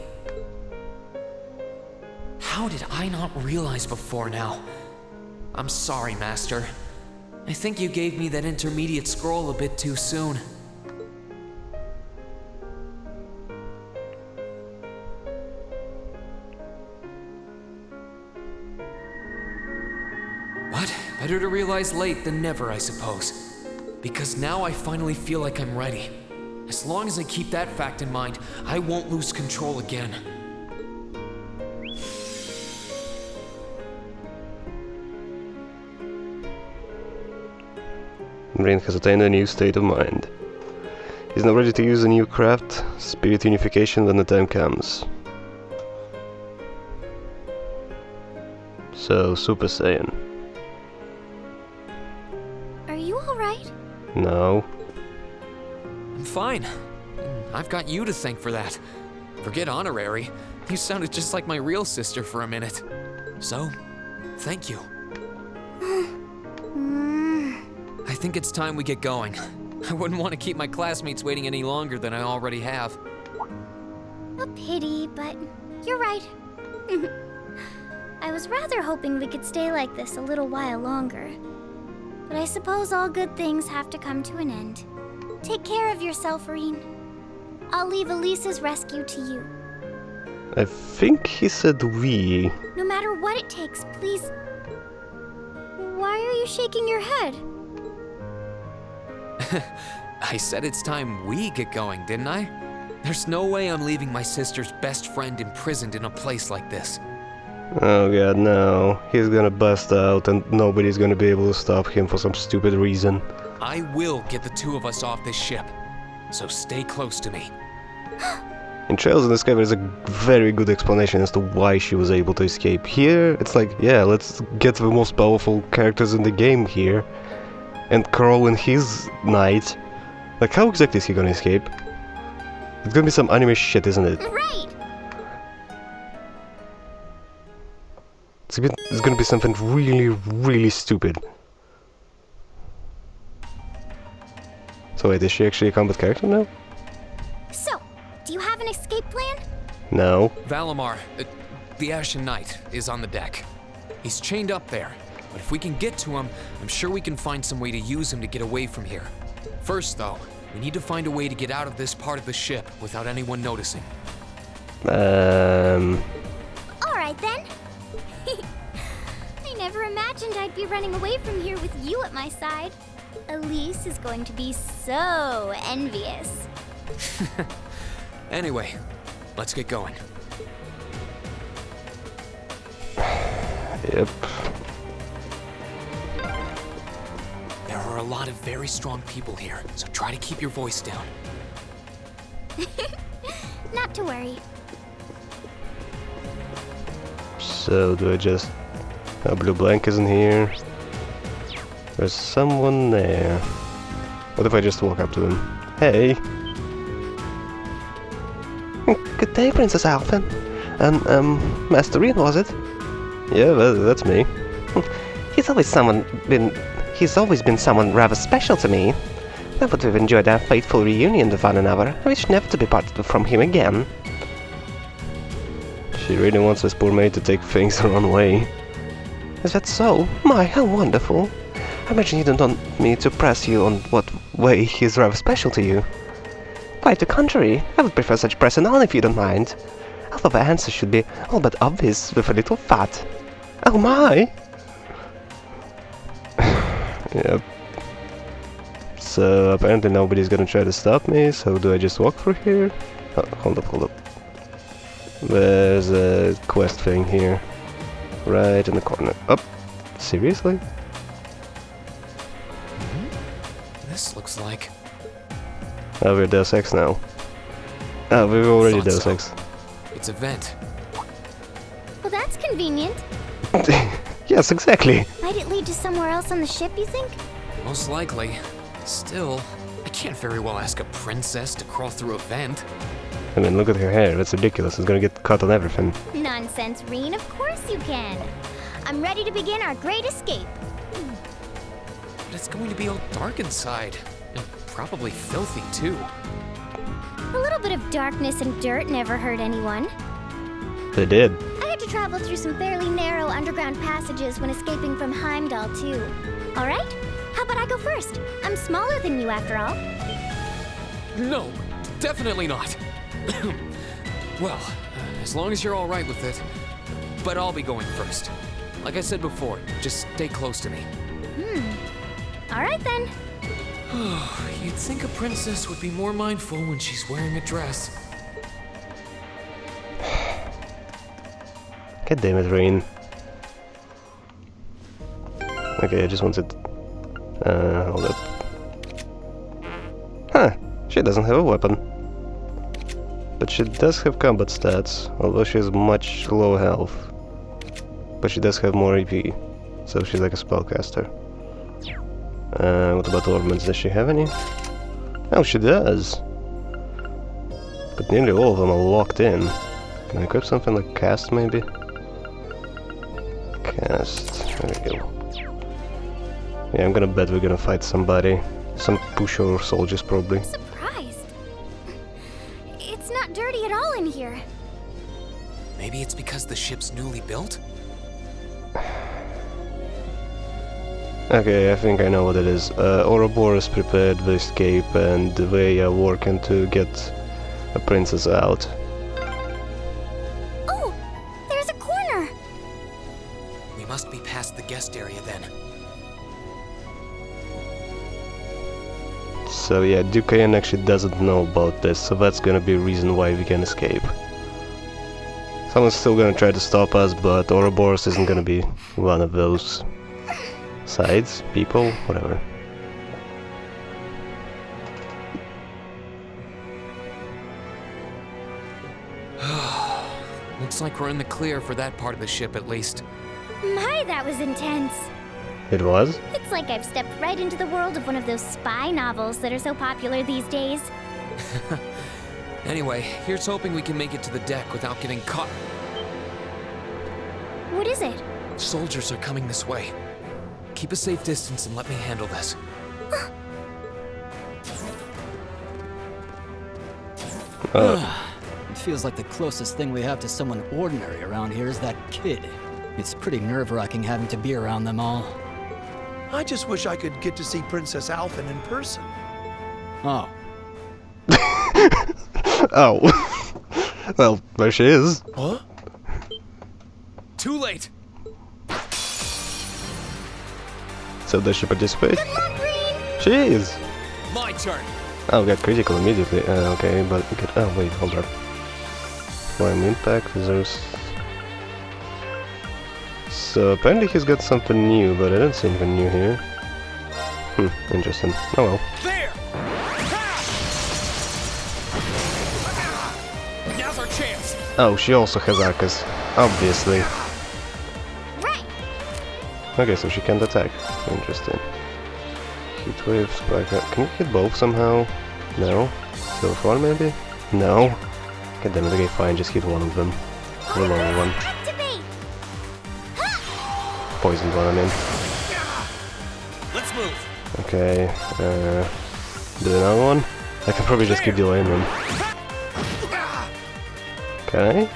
How did I not realize before now? I'm sorry, Master. I think you gave me that intermediate scroll a bit too soon. But better to realize late than never, I suppose. Because now I finally feel like I'm ready. As long as I keep that fact in mind, I won't lose control again.
Rain has attained a new state of mind. He's now ready to use a new craft, Spirit Unification, when the time comes. So, Super Saiyan.
Are you alright?
No.
I'm fine. I've got you to thank for that. Forget honorary. You sounded just like my real sister for a minute. So, thank you. I think it's time we get going. I wouldn't want to keep my classmates waiting any longer than I already have.
A pity, but you're right. I was rather hoping we could stay like this a little while longer. But I suppose all good things have to come to an end. Take care of yourself, Rean. I'll leave Elise's rescue to you.
I think he said we.
No matter what it takes, please. Why are you shaking your head?
I said it's time we get going, didn't I? There's no way I'm leaving my sister's best friend imprisoned in a place like this.
Oh god, no. He's gonna bust out and nobody's gonna be able to stop him for some stupid reason.
I will get the two of us off this ship, so stay close to me.
In Trails in the Sky, there's a very good explanation as to why she was able to escape. Here, it's like, yeah, let's get the most powerful characters in the game here. And Crow and his knight. Like, how exactly is he gonna escape? It's gonna be some anime shit, isn't it?
Right!
It's gonna be something really, really stupid. So wait, is she actually a combat character now?
So, do you have an escape plan?
No.
Valimar, the Ashen Knight, is on the deck. He's chained up there, but if we can get to him, I'm sure we can find some way to use him to get away from here. First, though, we need to find a way to get out of this part of the ship without anyone noticing.
Alright then. I never imagined I'd be running away from here with you at my side. Elise is going to be so envious.
Anyway, let's get going.
Yep.
There are a lot of very strong people here, so try to keep your voice down.
Not to worry.
So, do I just... Oh, Blue Blank isn't here. There's someone there. What if I just walk up to him? Hey! Good day, Princess Alphen. Master Rean, was it? Yeah, that's me.
He's always been someone rather special to me. I would have enjoyed our fateful reunion with one another. I wish never to be parted from him again.
She really wants this poor maid to take things her own way.
Is that so? My, how wonderful. I imagine you don't want me to press you on what way he's rather special to you. Quite the contrary. I would prefer such pressing on if you don't mind. Although the answer should be all but obvious with a little thought. Oh my!
Yep. So apparently nobody's gonna try to stop me, so do I just walk through here? Oh, hold up. There's a quest thing here. Right in the corner. Oh, seriously?
This looks like...
Oh, we're Deus Ex now. Oh, we've already
Thought
Deus
so.
Ex.
It's a vent.
Well, that's convenient.
Yes, exactly.
Might it lead to somewhere else on the ship, you think?
Most likely. Still, I can't very well ask a princess to crawl through a vent.
I mean, look at her hair. That's ridiculous. It's gonna get cut on everything.
Nonsense, Rean. Of course you can. I'm ready to begin our great escape.
But it's going to be all dark inside. And probably filthy, too.
A little bit of darkness and dirt never hurt anyone.
They did.
I had
to travel through some fairly narrow underground passages when escaping from Heimdall, too. All right? How about I go first? I'm smaller than you, after all.
No, definitely not. Well, as long as you're all right with it. But I'll be going first. Like I said before, just stay close to me.
All right, then.
You'd think a princess would be more mindful when she's wearing a dress.
God damn it, Rain. Okay, I just wanted... hold up. Huh, she doesn't have a weapon. But she does have combat stats, although she has much low health. But she does have more AP, so she's like a spellcaster. What about ornaments? Does she have any? Oh, she does! But nearly all of them are locked in. Can I equip something like cast, maybe? Cast. There we go. Yeah, I'm gonna bet we're gonna fight somebody. Some pusher or soldiers, probably.
I'm surprised. It's not dirty at all in here.
Maybe it's because the ship's newly built?
Okay, I think I know what it is. Ouroboros prepared the escape and they are working to get a princess out.
Oh! There's a corner!
We must be past the guest area then.
So yeah, Dukayan actually doesn't know about this, so that's gonna be a reason why we can escape. Someone's still gonna try to stop us, but Ouroboros isn't gonna be one of those sides, people, whatever.
Looks like we're in the clear for that part of the ship at least.
My, that was intense.
It was?
It's like I've stepped right into the world of one of those spy novels that are so popular these days.
Anyway, here's hoping we can make it to the deck without getting caught.
What is it?
Soldiers are coming this way. Keep a safe distance and let me handle this.
It feels like the closest thing we have to someone ordinary around here is that kid. It's pretty nerve-wracking having to be around them all.
I just wish I could get to see Princess Alphen in person.
Oh.
Oh. Well, there she is.
Huh?
Too late!
So does she participate? She is!
My turn!
Oh, got critical immediately. Okay, but we get... Oh, wait, hold on. Flame impact, there's... So apparently he's got something new, but I don't see anything new here. Interesting. Oh well.
There! Now's our chance!
Oh, she also has Arcus. Obviously.
Right.
Okay, so she can't attack. Interesting. Heatwave, Spark. Can you hit both somehow? No? So far, maybe? No? God damn it, okay, fine, just hit one of them. The lower one. Poisoned one, I mean.
Let's move!
Okay, do another one? I can probably just keep delaying them. Okay.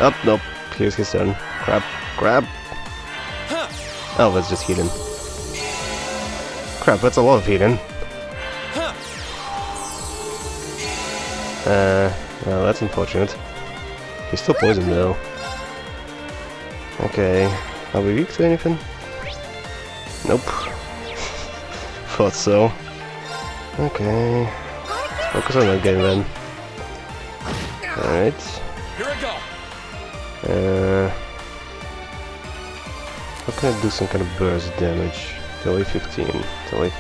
Oh, nope. Here's his turn. Grab. Grab! Oh, that's just healing. Crap, that's a lot of healing. Well, that's unfortunate. He's still poisoned though. Okay. Are we weak to anything? Nope. Thought so. Okay. Let's focus on that game then. Alright.
Here I go.
How can I do some kind of burst damage? Delay 15, delay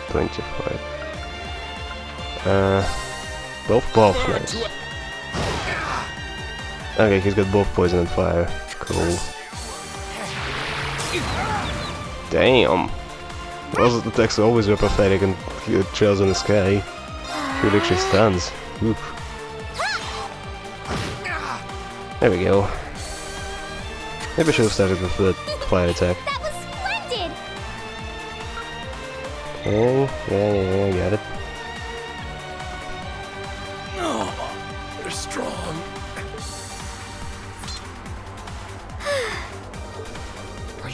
25. Both, nice. Okay, he's got both poison and fire. Cool. Damn! Those attacks always were pathetic and trails in the sky. He literally stuns. Oof. There we go. Maybe I should have started with the fire attack.
That was splendid!
Okay, yeah, got it.
Oh, they're strong.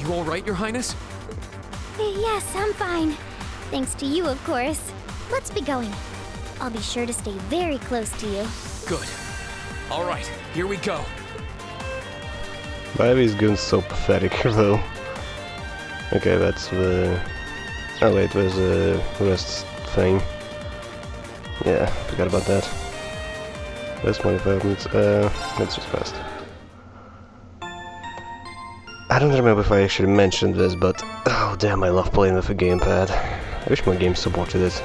You alright, Your Highness?
Yes, I'm fine. Thanks to you, of course. Let's be going. I'll be sure to stay very close to you.
Good. Alright, here we go.
Why are these goons so pathetic, though? Okay, that's the... Oh wait, there's a rest thing. Yeah, forgot about that. Rest modifiers, let's just fast. I don't remember if I actually mentioned this, but... Oh damn, I love playing with a gamepad. I wish more games supported it.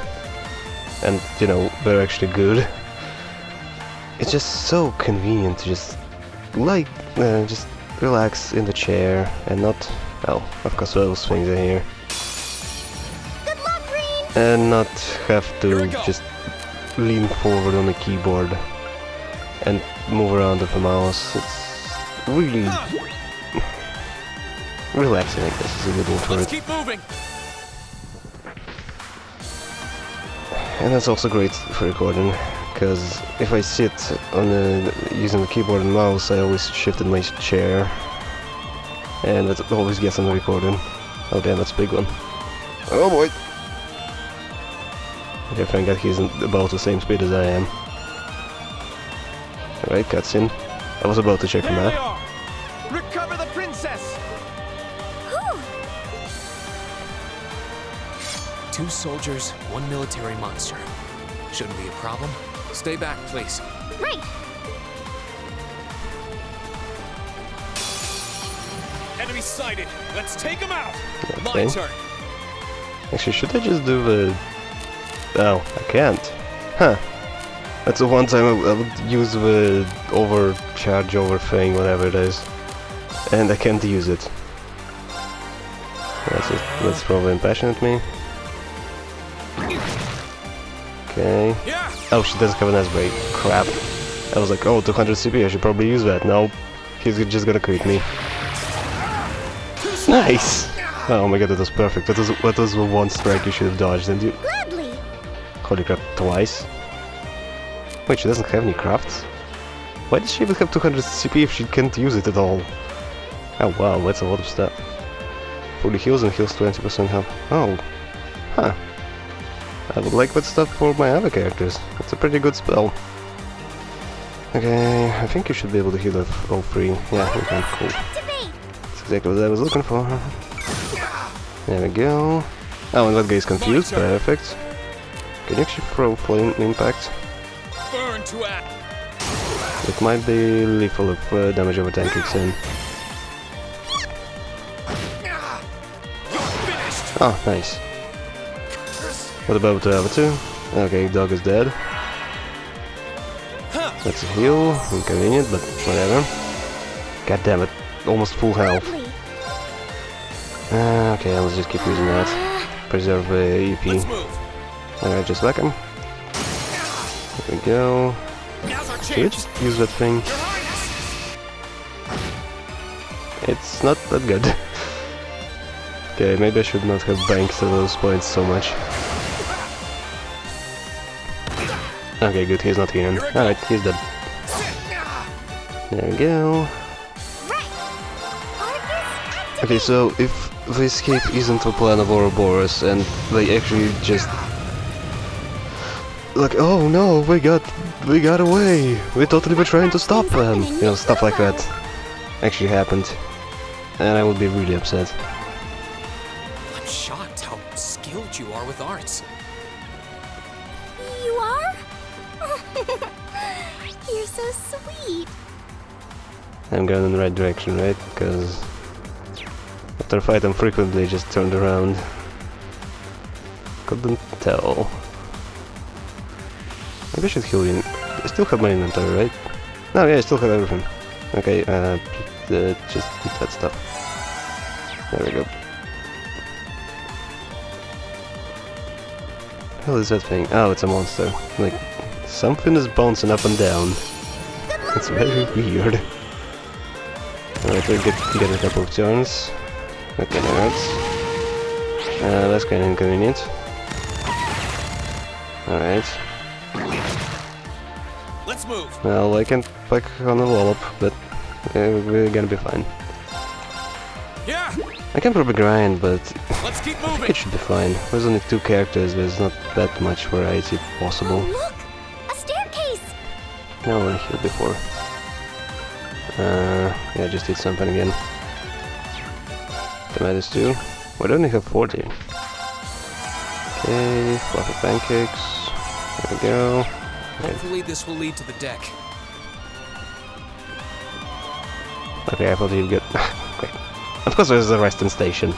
And, you know, they're actually good. It's just so convenient to just... like, just relax in the chair and not... Oh, of course those things are here.
Good luck, Green!
And not have to just lean forward on the keyboard and move around with the mouse. It's really relaxing, I guess, is a good word for it.
Keep moving.
And that's also great for recording, because if I sit on using the keyboard and mouse, I always shift in my chair, and that always gets on the recording. Oh damn, that's a big one. Oh boy! Okay, thank God he's about the same speed as I am. Alright, cutscene. I was about to check the map.
Recover the princess!
Two soldiers, one military monster. Shouldn't be a problem. Stay back, please.
Right!
Enemy sighted! Let's take him out!
Okay.
My turn!
Actually, should I just do the... Oh, I can't. Huh. That's the one time I would use the overcharge over thing, whatever it is. And I can't use it. That's probably impassionate me. Okay. Oh, she doesn't have an S-Break. Crap. I was like, oh, 200 CP, I should probably use that. No, he's just gonna crit me. Nice! Oh my god, that was perfect. That was the one strike you should have dodged, and you...
Gladly!
Holy crap, twice? Wait, she doesn't have any crafts? Why does she even have 200 CP if she can't use it at all? Oh wow, that's a lot of stuff. Fully heals and heals 20% health. Oh. Huh. I would like that stuff for my other characters. It's a pretty good spell. Okay, I think you should be able to heal all three. Yeah, you can. Cool. That's exactly what I was looking for. There we go. Oh, and that guy is confused. Perfect. Can you actually throw flame impact?
Burn to act!
It might be lethal if damage over time kicks in. Oh, nice. What about the other two? Okay, dog is dead. That's a heal. Inconvenient, but whatever. God damn it. Almost full health. Okay, let's just keep using that. Preserve EP. Alright, just whack him. There we go. Should I just use that thing? It's not that good. Okay, maybe I should not have banked those points so much. Okay, good, he's not healing. Alright, he's dead. There we go. Okay, so if the escape isn't the plan of Ouroboros and they actually just... like, oh no, we got away! We totally were trying to stop them! You know, stuff like that actually happened. And I would be really upset.
I'm shocked how skilled you are with arts.
You are? You're so sweet.
I'm going in the right direction, right? Because after a fight I'm frequently just turned around. Couldn't tell. Maybe I should heal you. I still have my inventory, right? No, yeah, I still have everything. Okay, just eat that stuff. There we go. What the hell is that thing? Oh, it's a monster. Like, something is bouncing up and down. It's very weird. Alright, we'll get a couple of turns. Okay, alright. That's kinda inconvenient. Alright.
Let's move.
Well, I can pack on a wallop, but we're gonna be fine.
Yeah.
I can probably grind, but
Let's keep
I think
moving.
it should be fine. There's only 2 characters, there's not that much variety possible.
Look! A staircase!
No, I was here before. Yeah, just did something again. Tomatoes too. Why don't we have 40? Okay, fluffy pancakes. There we go.
Hopefully this will lead to the deck.
Okay, I thought you'd get... Great. Of course there's a resting station.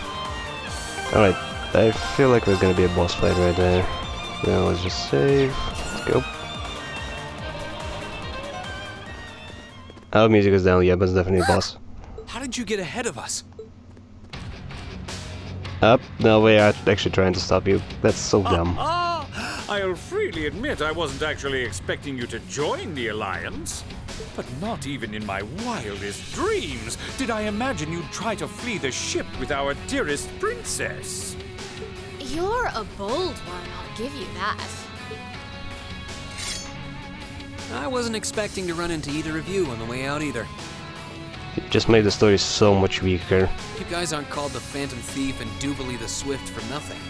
Alright, I feel like there's gonna be a boss fight right there. Now let's just save. Let's go. Our music is down, yeah, but it's definitely a boss.
How did you get ahead of us?
Up? No, we are actually trying to stop you. That's so dumb.
I'll freely admit I wasn't actually expecting you to join the Alliance. But not even in my wildest dreams did I imagine you'd try to flee the ship with our dearest princess.
You're a bold one, I'll give you that.
I wasn't expecting to run into either of you on the way out either.
It just made the story so much weaker.
You guys aren't called the Phantom Thief and Duvalie the Swift for nothing.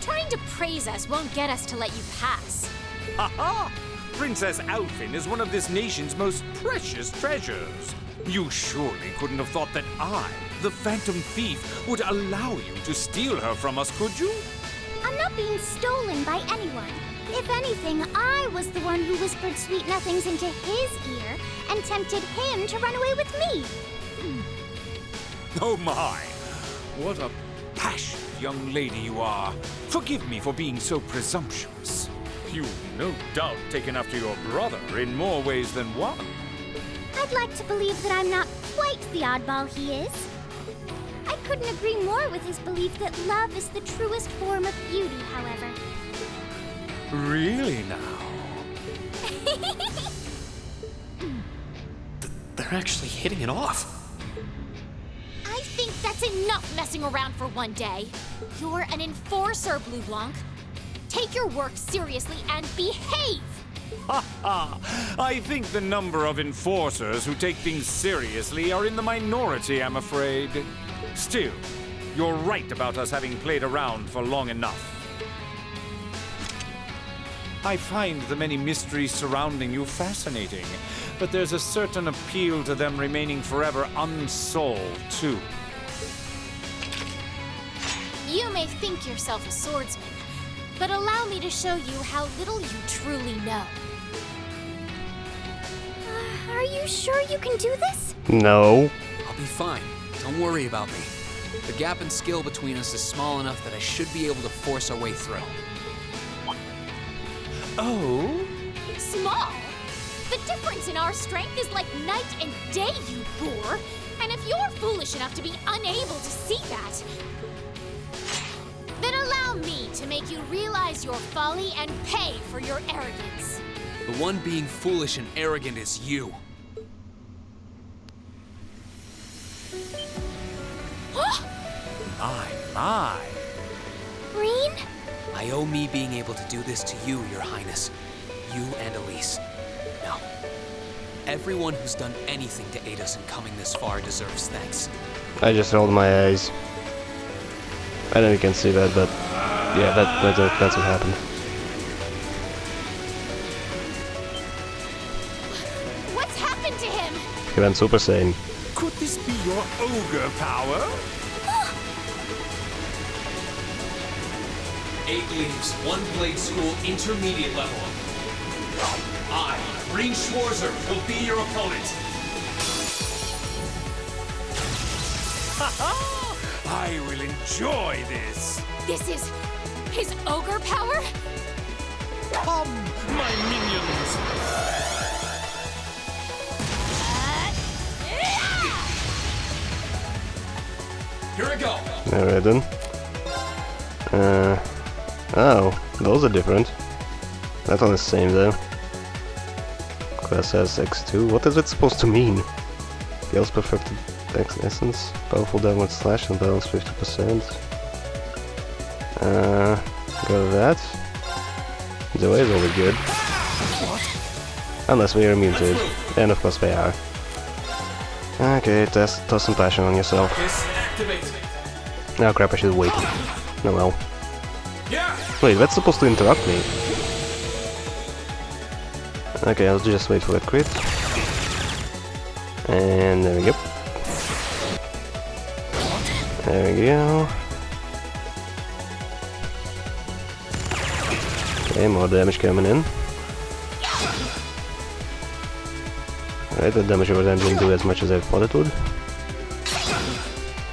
Trying to praise us won't get us to let you pass.
Ha! Princess Alfin is one of this nation's most precious treasures. You surely couldn't have thought that I, the Phantom Thief, would allow you to steal her from us, could you?
I'm not being stolen by anyone. If anything, I was the one who whispered sweet nothings into his ear and tempted him to run away with me.
Oh my! What a passionate young lady you are. Forgive me for being so presumptuous. You've no doubt taken after your brother in more ways than one.
I'd like to believe that I'm not quite the oddball he is. I couldn't agree more with his belief that love is the truest form of beauty, however.
Really now?
They're actually hitting it off.
I think that's enough messing around for one day. You're an enforcer, Blue Blanc. Take your work seriously and behave!
Ha ha! I think the number of enforcers who take things seriously are in the minority, I'm afraid. Still, you're right about us having played around for long enough. I find the many mysteries surrounding you fascinating, but there's a certain appeal to them remaining forever unsolved, too.
You may think yourself a swordsman, but allow me to show you how little you truly know.
Are you sure you can do this?
No.
I'll be fine. Don't worry about me. The gap in skill between us is small enough that I should be able to force our way through.
Oh?
Small? The difference in our strength is like night and day, you boor! And if you're foolish enough to be unable to see that, then allow me to make you realize your folly and pay for your arrogance.
The one being foolish and arrogant is you.
My.
Rean?
I owe me being able to do this to you, Your Highness. You and Elise. Now, everyone who's done anything to aid us in coming this far deserves thanks.
I just rolled my eyes. I know you can see that, but yeah, that's what happened.
What's happened to him?
He went Super Saiyan.
Could this be your ogre power?
8 leaves, 1 blade school, intermediate level. I, Rean Schwarzer, will be your opponent.
I will enjoy this.
This is his ogre power?
Come, my minions.
Here we go.
Alright then. Oh, those are different. That's all the same though. Class S X2. What is it supposed to mean? Gale's perfected X essence, powerful downward slash and balance 50%. Got that. The way is only good. Unless we are immune to it. And of course we are. Okay, toss some passion on yourself.
activate.
Oh crap, I should wait. Oh well.
Yeah.
Wait, that's supposed to interrupt me. Okay, I'll just wait for that crit. And there we go. There we go. Okay, more damage coming in. Alright, the damage over time didn't do as much as I thought it would.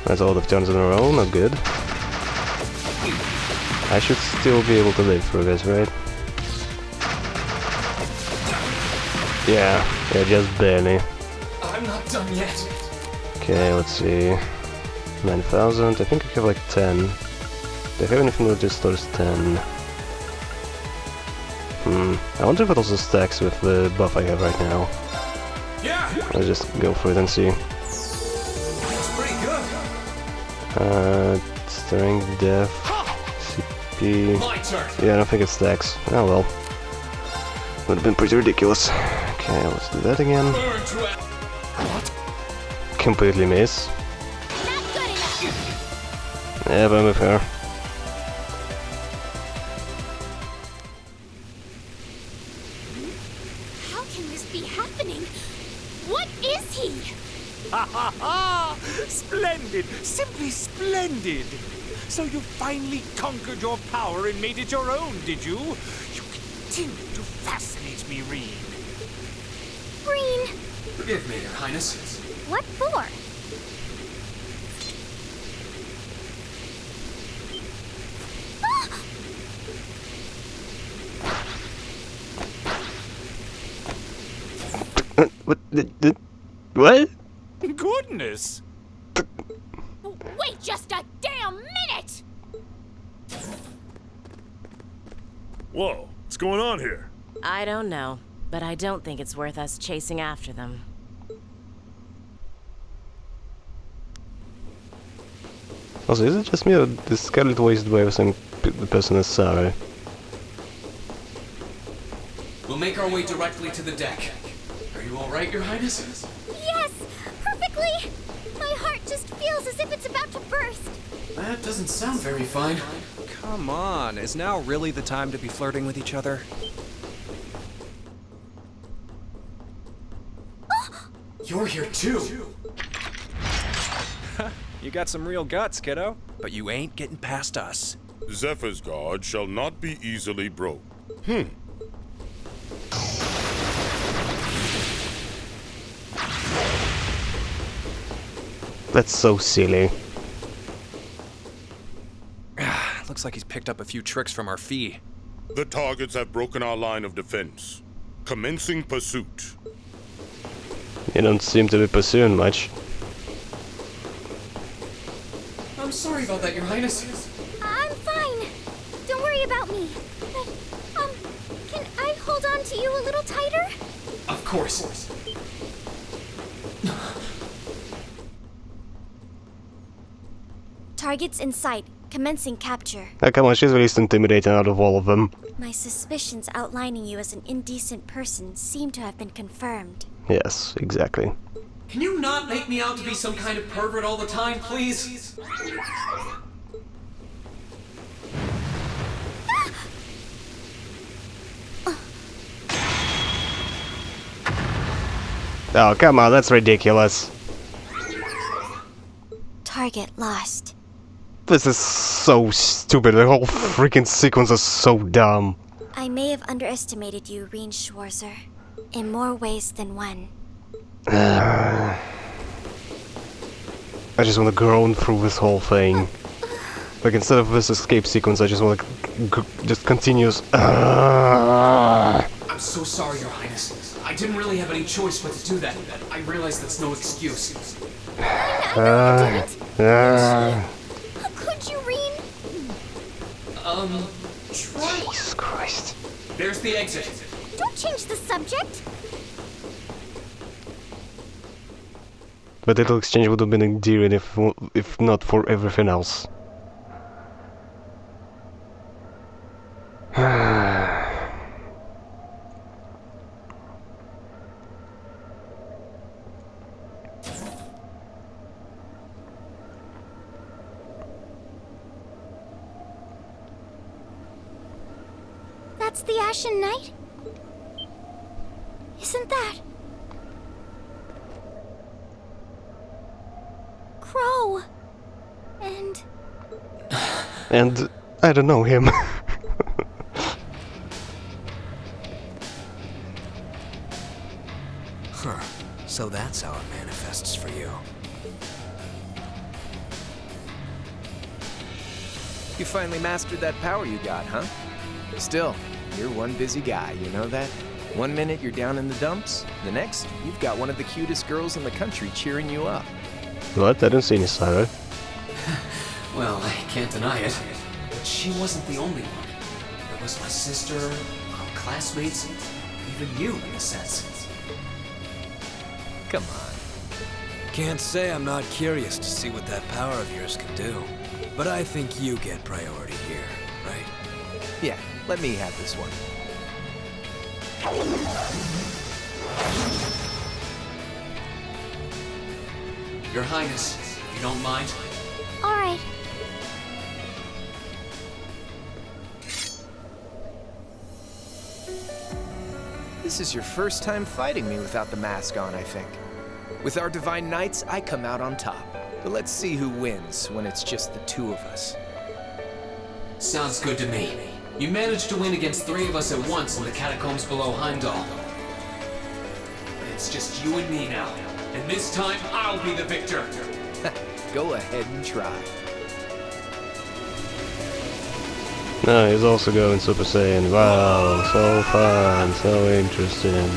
That's a lot of turns in a row, not good. I should still be able to live through this, right? Yeah, just barely.
I'm not done yet.
Okay, let's see. 9,000, I think I have like 10. Do I have anything that just stores 10? I wonder if it also stacks with the buff I have right now.
Yeah.
Let's just go for it and see.
That's pretty good.
Strength, Death, CP.
My turn.
Yeah, I don't think it stacks. Oh well. Would have been pretty ridiculous. Okay, let's do that again. Completely miss. Yeah, but I'm with her.
How can this be happening? What is he?
Ha ha ha! Splendid! Simply splendid! So you finally conquered your power and made it your own, did you? You continue to fascinate me, Reen.
Green,
Forgive me, Your Highness.
what for?
What? What?
Goodness!
Wait just a damn minute!
Whoa, what's going on here?
I don't know, but I don't think it's worth us chasing after them.
Also, is it just me or the Scarlet Voiced by the same person as Sarah?
We'll make our way directly to the deck. Are you all right, Your Highness?
Yes, perfectly. My heart just feels as if it's about to burst.
That doesn't sound very fine.
Come on, is now really the time to be flirting with each other?
You're here too.
You got some real guts, kiddo. But you ain't getting past us.
Zephyr's guard shall not be easily broke.
That's so silly.
Looks like he's picked up a few tricks from our fee.
The targets have broken our line of defense. Commencing pursuit.
You don't seem to be pursuing much.
I'm sorry about that, Your Highness.
I'm fine. Don't worry about me. But, can I hold on to you a little tighter?
Of course.
Targets in sight. Commencing capture.
Oh, come on, she's the least intimidating out of all of them.
My suspicions outlining you as an indecent person seem to have been confirmed.
Yes, exactly.
Can you not make me out to be some kind of pervert all the time, please?
Oh, come on, that's ridiculous.
Target lost.
This is so stupid. The whole freaking sequence is so dumb.
I may have underestimated you, Reen Schwarzer, in more ways than one.
I just want to groan through this whole thing. Like, instead of this escape sequence, I just want to just continuous.
I'm so sorry, Your Highness. I didn't really have any choice but to do that. I realize that's no excuse.
How could you, Reen?
Try.
Jesus Christ.
There's the exit.
Don't change the subject.
But little exchange would have been endearing if not for everything else.
That's the Ashen Knight? Isn't that... Crow?
And I don't know him.
Huh. So that's how it manifests for you.
You finally mastered that power you got, huh? Still, you're one busy guy, you know that? One minute you're down in the dumps, the next, you've got one of the cutest girls in the country cheering you up.
What? I didn't see any Sarah.
Well, I can't deny it. But she wasn't the only one. There was my sister, our classmates, even you, in a sense.
Come on.
Can't say I'm not curious to see what that power of yours can do. But I think you get priority here, right?
Yeah, let me have this one.
Your Highness, if you don't mind.
All right.
This is your first time fighting me without the mask on, I think. With our Divine Knights, I come out on top. But let's see who wins when it's just the two of us.
Sounds good to me. You managed to win against 3 of us at once in the catacombs below Heimdall. It's just you and me now. And this time, I'll be the victor.
Go ahead and try.
No, he's also going Super Saiyan. Wow, so fun, so interesting.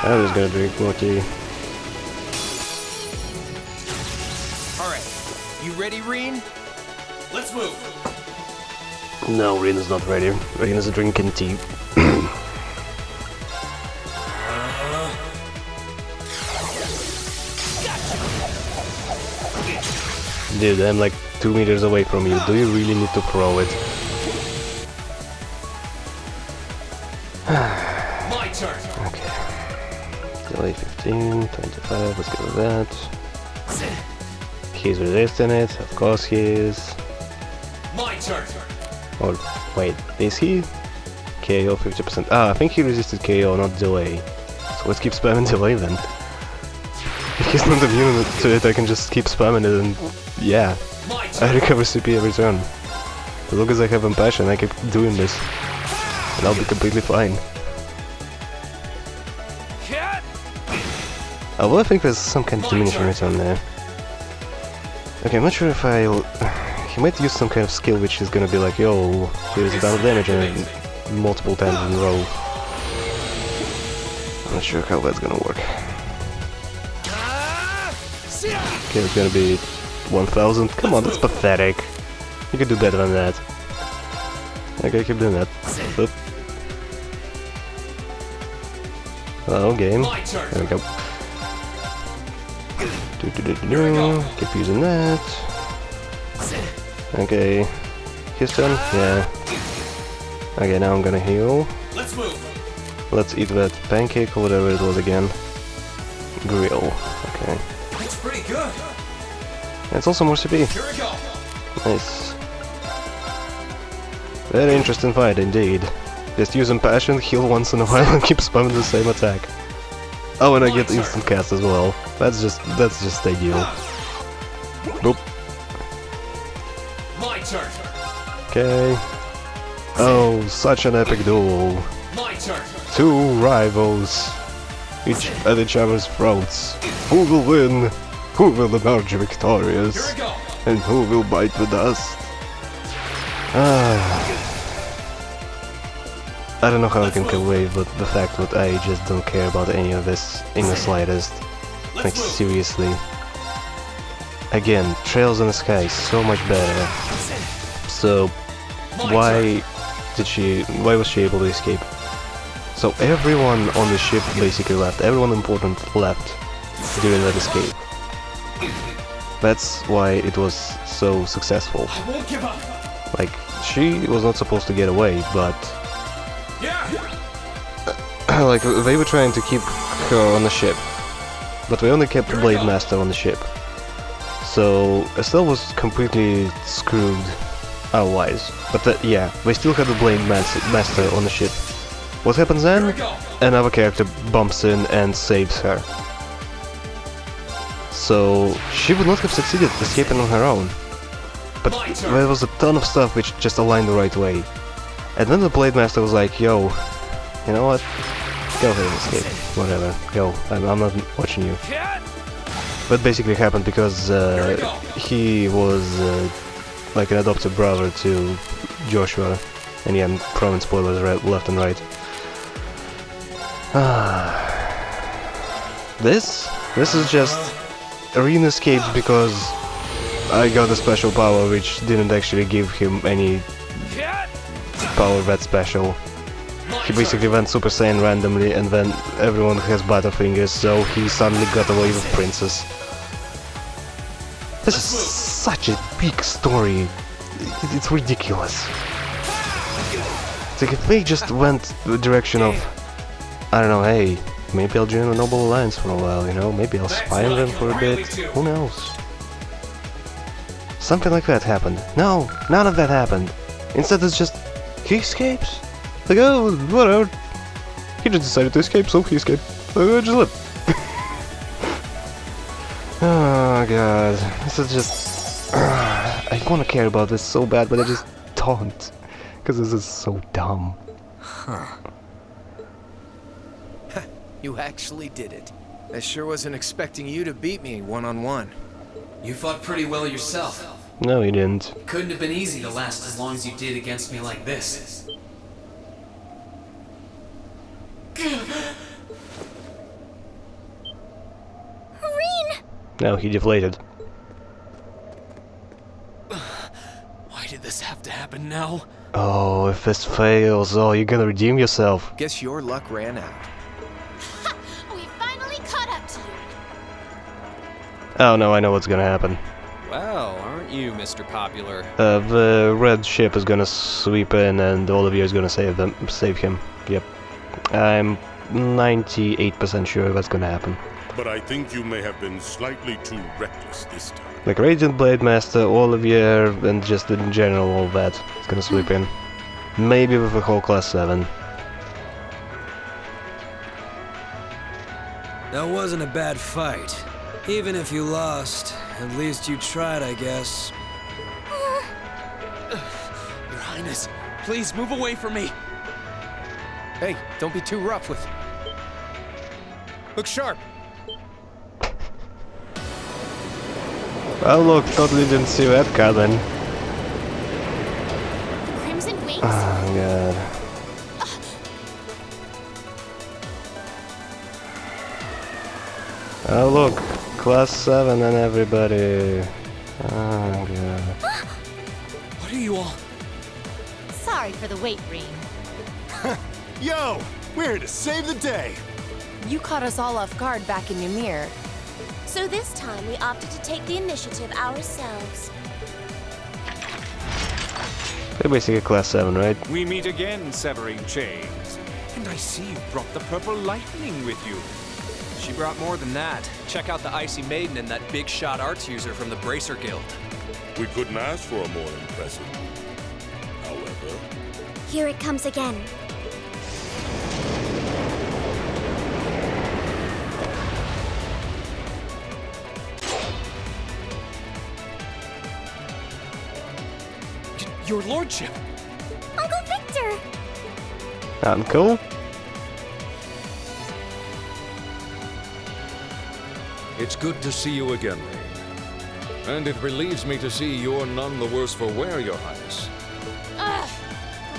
I'm just gonna drink more tea.
Alright, you ready, Reen?
Let's move!
No, Rin is not ready. Rin is drinking tea. Dude, I'm like 2 meters away from you. Do you really need to throw it?
My turn!
Okay. Delay 15, 25, let's go with that. He's resisting it, of course he is.
My turn!
Or, wait, is he? KO 50%. Ah, I think he resisted KO, not delay. So let's keep spamming delay then. If he's not immune to it, I can just keep spamming it and... yeah. I recover CP every turn. As long as I have Impassion, I keep doing this. And I'll be completely fine. Although I think there's some kind of diminishing return there. Okay, I'm not sure if I'll... he might use some kind of skill which is gonna be like, yo, here's a ton of damage and multiple times in a row. I'm not sure how that's gonna work. Okay, it's gonna be 1000. Come on, that's pathetic. You could do better than that. Okay, keep doing that. Oop. Hello, game. There we go. Keep using that. Okay. His turn? Yeah. Okay, now I'm gonna heal.
Let's move.
Let's eat that pancake or whatever it was again. Grill. Okay.
That's pretty good.
It's also more CP.
Here we go.
Nice. Very interesting fight indeed. Just use Impassion, heal once in a while and keep spamming the same attack. Oh, and I get instant cast as well. That's just ideal. Boop.
My turn.
Okay. Oh, such an epic duel.
My turn.
2 rivals, each at each other's throats. Who will win? Who will emerge victorious? And who will bite the dust? I don't know how I can convey but the fact that I just don't care about any of this in the slightest. Like, seriously. Again, Trails in the Sky is so much better. So, why was she able to escape? So everyone on the ship basically left, everyone important left during that escape. That's why it was so successful. Like, she was not supposed to get away, but... like, they were trying to keep her on the ship. But we only kept the Blade Master on the ship. So, Estelle was completely screwed otherwise. But yeah, they still had the Blade Master on the ship. What happens then? Another character bumps in and saves her. So she would not have succeeded escaping on her own. But there was a ton of stuff which just aligned the right way. And then the Blade Master was like, yo, you know what? Go ahead and escape. Whatever. Go. I'm not watching you. That basically happened because he was like an adopted brother to Joshua. And yeah, I'm throwing spoilers left and right. This is just Rin escaped because I got a special power which didn't actually give him any power that special. He basically went Super Saiyan randomly and then everyone has Butterfingers, so he suddenly got away with Princess. This is such a big story. It's ridiculous. It's like if they just went the direction of, I don't know, hey, maybe I'll join a Noble Alliance for a while, you know, maybe I'll spy on them for a bit, who knows? Something like that happened. No, none of that happened. Instead it's just, he escapes. Like, oh, whatever. He just decided to escape, so he escaped. Just live. Oh god, this is just... I wanna care about this so bad, but I just don't. Because this is so dumb.
Huh. You actually did it. I sure wasn't expecting you to beat me one-on-one.
You fought pretty well yourself.
No, you didn't.
Couldn't have been easy to last as long as you did against me like this.
Rin!
No, he deflated.
Why did this have to happen now?
Oh, if this fails, oh, you're gonna redeem yourself.
Guess your luck ran out.
We finally caught up to you.
Oh no, I know what's gonna happen.
Well, aren't you, Mr. Popular?
The red ship is gonna sweep in and all of you is gonna save him. Yep. I'm 98% sure that's gonna happen.
But I think you may have been slightly too reckless this time.
Like Radiant Blade Master, Olivier, and just in general all that. It's gonna sweep in. Maybe with a whole class 7.
That wasn't a bad fight. Even if you lost, at least you tried, I guess.
Your Highness, please move away from me.
Hey, don't be too rough with... Look sharp!
Oh look, totally didn't see that coming.
Crimson Wings?
Oh god. Oh look, class 7 and everybody. Oh god.
What are you all?
Sorry for the wait, Rin.
Yo, we're here to save the day.
You caught us all off guard back in Ymir.
So this time we opted to take the initiative ourselves.
They're basically class 7, right?
We meet again, Severing Chains. And I see you brought the Purple Lightning with you.
She brought more than that. Check out the Icy Maiden and that big shot arts user from the Bracer Guild.
We couldn't ask for a more impressive. However...
Here it comes again.
Your lordship!
Uncle Victor!
Uncle?
It's good to see you again, Rain. And it relieves me to see you're none the worse for wear, Your Highness.
Ugh!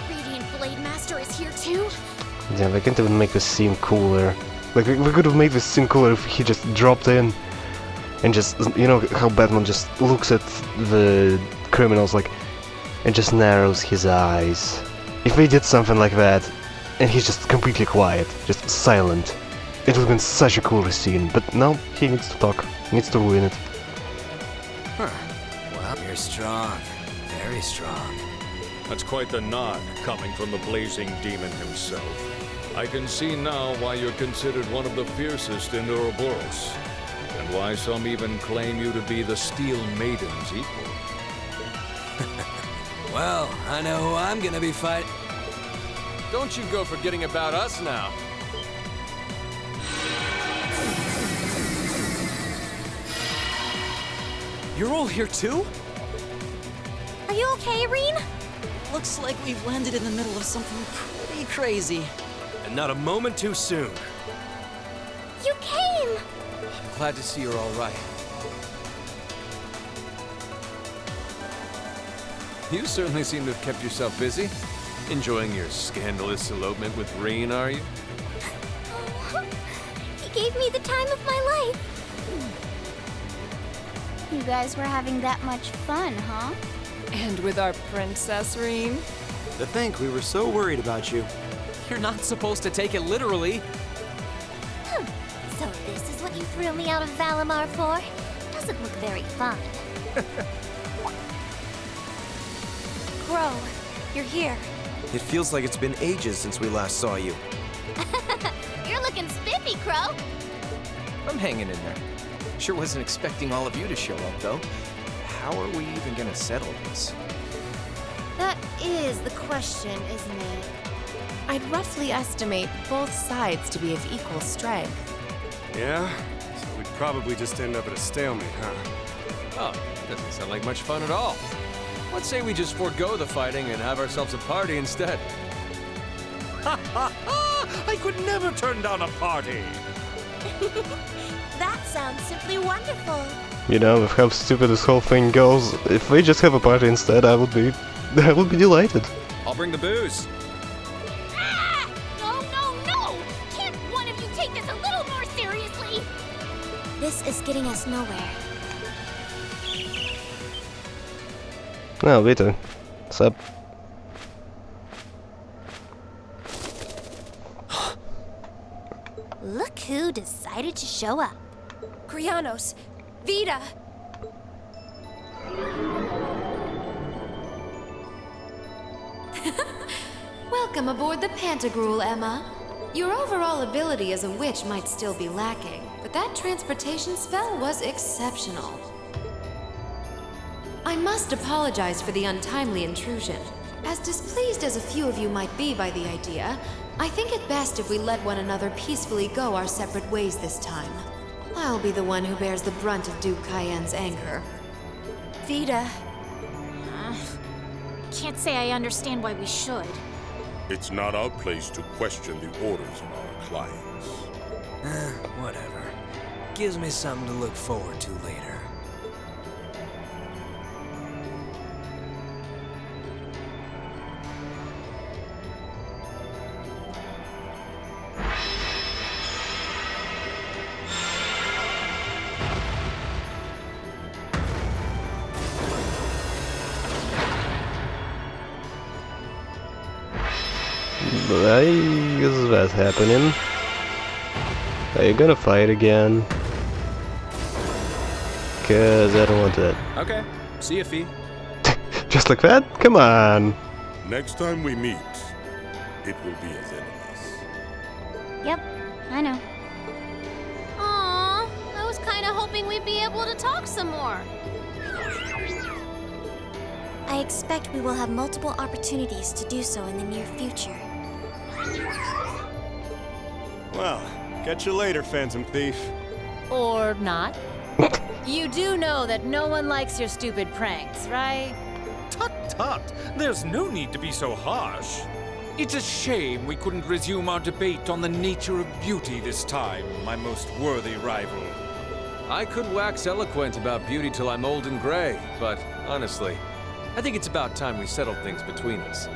The Radiant Blade Master is here too?
Yeah, they can't even make this scene cooler. Like, we could have made this scene cooler if he just dropped in and just, you know how Batman just looks at the criminals like, and just narrows his eyes. If they did something like that, and he's just completely quiet, just silent, it would have been such a cooler scene, but no, he needs to talk, he needs to ruin it.
Huh. Well, you're strong. Very strong.
That's quite the nod, coming from the blazing demon himself. I can see now why you're considered one of the fiercest in Ouroboros, and why some even claim you to be the Steel Maiden's equal.
Well, I know who I'm gonna be fighting.
Don't you go forgetting about us now.
You're all here too?
Are you okay, Reen?
Looks like we've landed in the middle of something pretty crazy.
And not a moment too soon.
You came!
Glad to see you're all right.
You certainly seem to have kept yourself busy. Enjoying your scandalous elopement with Reen, are you?
Oh, he gave me the time of my life.
You guys were having that much fun, huh?
And with our princess, Reen?
To think we were so worried about you. You're not supposed to take it literally.
So this is what you threw me out of Valimar for? Doesn't look very fun.
Crow, you're here.
It feels like it's been ages since we last saw you.
You're looking spiffy, Crow.
I'm hanging in there. Sure wasn't expecting all of you to show up, though. How are we even gonna settle this?
That is the question, isn't it? I'd roughly estimate both sides to be of equal strength.
Yeah? So we'd probably just end up at a stalemate, huh?
Oh, doesn't sound like much fun at all. Let's say we just forego the fighting and have ourselves a party instead.
Ha ha ha! I could never turn down a party!
That sounds simply wonderful.
You know, with how stupid this whole thing goes, if we just have a party instead, I would be delighted.
I'll bring the booze.
Ah! No, no, no! Can't one of you take this a little more seriously?
This is getting us nowhere.
Oh, Vita. What's up?
Look who decided to show up.
Krianos, Vita!
Welcome aboard the Pantagruel, Emma. Your overall ability as a witch might still be lacking, but that transportation spell was exceptional. I must apologize for the untimely intrusion. As displeased as a few of you might be by the idea, I think it best if we let one another peacefully go our separate ways this time. I'll be the one who bears the brunt of Duke Cayenne's anger.
Vita.
Can't say I understand why we should.
It's not our place to question the orders of our clients.
Whatever. Gives me something to look forward to later.
Why is that happening? Are you gonna fight again? Cause I don't want that.
Okay. See ya, Fee.
Just like that? Come on!
Next time we meet, it will be as enemies.
Yep, I know.
Aww, I was kinda hoping we'd be able to talk some more.
I expect we will have multiple opportunities to do so in the near future.
Well, catch you later, Phantom Thief.
Or not. You do know that no one likes your stupid pranks, right?
Tut tut! There's no need to be so harsh. It's a shame we couldn't resume our debate on the nature of beauty this time, my most worthy rival.
I could wax eloquent about beauty till I'm old and gray, but honestly, I think it's about time we settled things between us.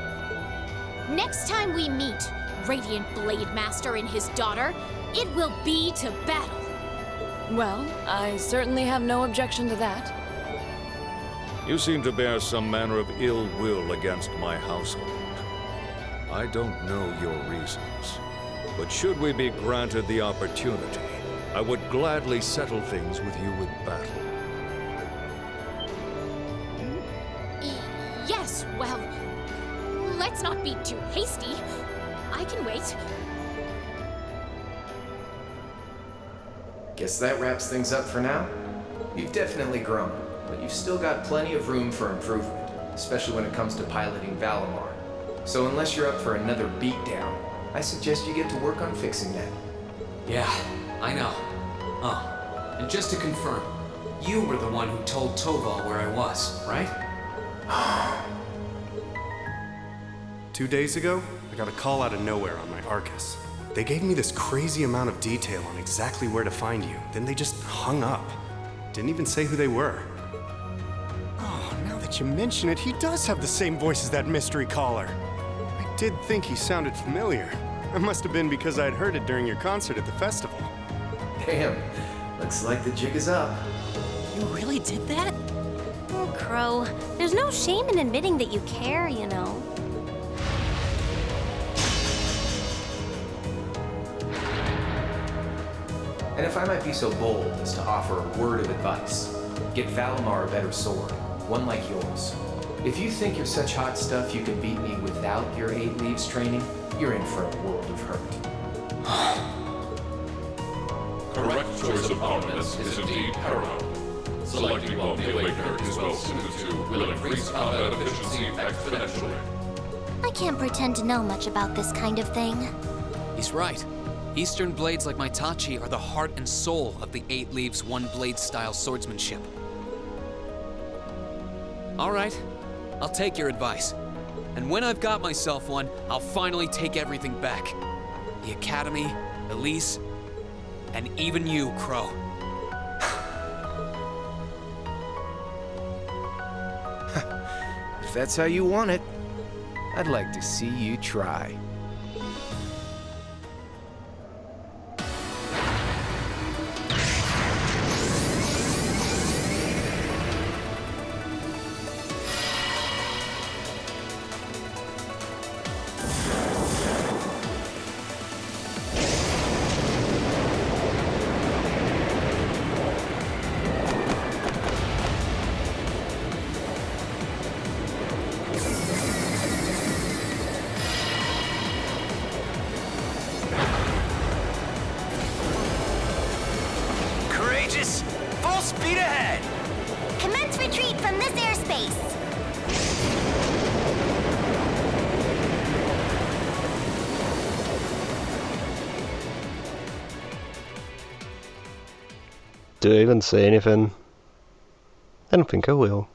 Next time we meet, Radiant Blade Master and his daughter, it will be to battle.
Well, I certainly have no objection to that.
You seem to bear some manner of ill will against my household. I don't know your reasons, but should we be granted the opportunity, I would gladly settle things with you in battle.
Yes, well, let's not be too hasty. I can wait.
Guess that wraps things up for now. You've definitely grown, but you've still got plenty of room for improvement. especially when it comes to piloting Valimar. So unless you're up for another beatdown, I suggest you get to work on fixing that.
Yeah, I know. Oh, and just to confirm, you were the one who told Toval where I was, right?
2 days ago, I got a call out of nowhere on my Arcus. They gave me this crazy amount of detail on exactly where to find you, then they just hung up. Didn't even say who they were. Oh, now that you mention it, he does have the same voice as that mystery caller. I did think he sounded familiar. It must have been because I had heard it during your concert at the festival.
Damn, looks like the jig is up.
You really did that? Oh, Crow, there's no shame in admitting that you care, you know.
And if I might be so bold as to offer a word of advice, get Valimar a better sword, one like yours. If you think you're such hot stuff you can beat me without your 8 Leaves training, you're in for a world of hurt.
Correct choice of armaments is indeed paramount. Selecting one the Awakener is well suited to will increase combat efficiency exponentially.
I can't pretend to know much about this kind of thing.
He's right. Eastern blades like my Tachi are the heart and soul of the 8 Leaves one blade style swordsmanship. Alright, I'll take your advice. And when I've got myself one, I'll finally take everything back. The Academy, Elise, and even you, Crow.
If that's how you want it, I'd like to see you try.
Full speed ahead!
Commence retreat from this airspace!
Do I even say anything? I don't think I will.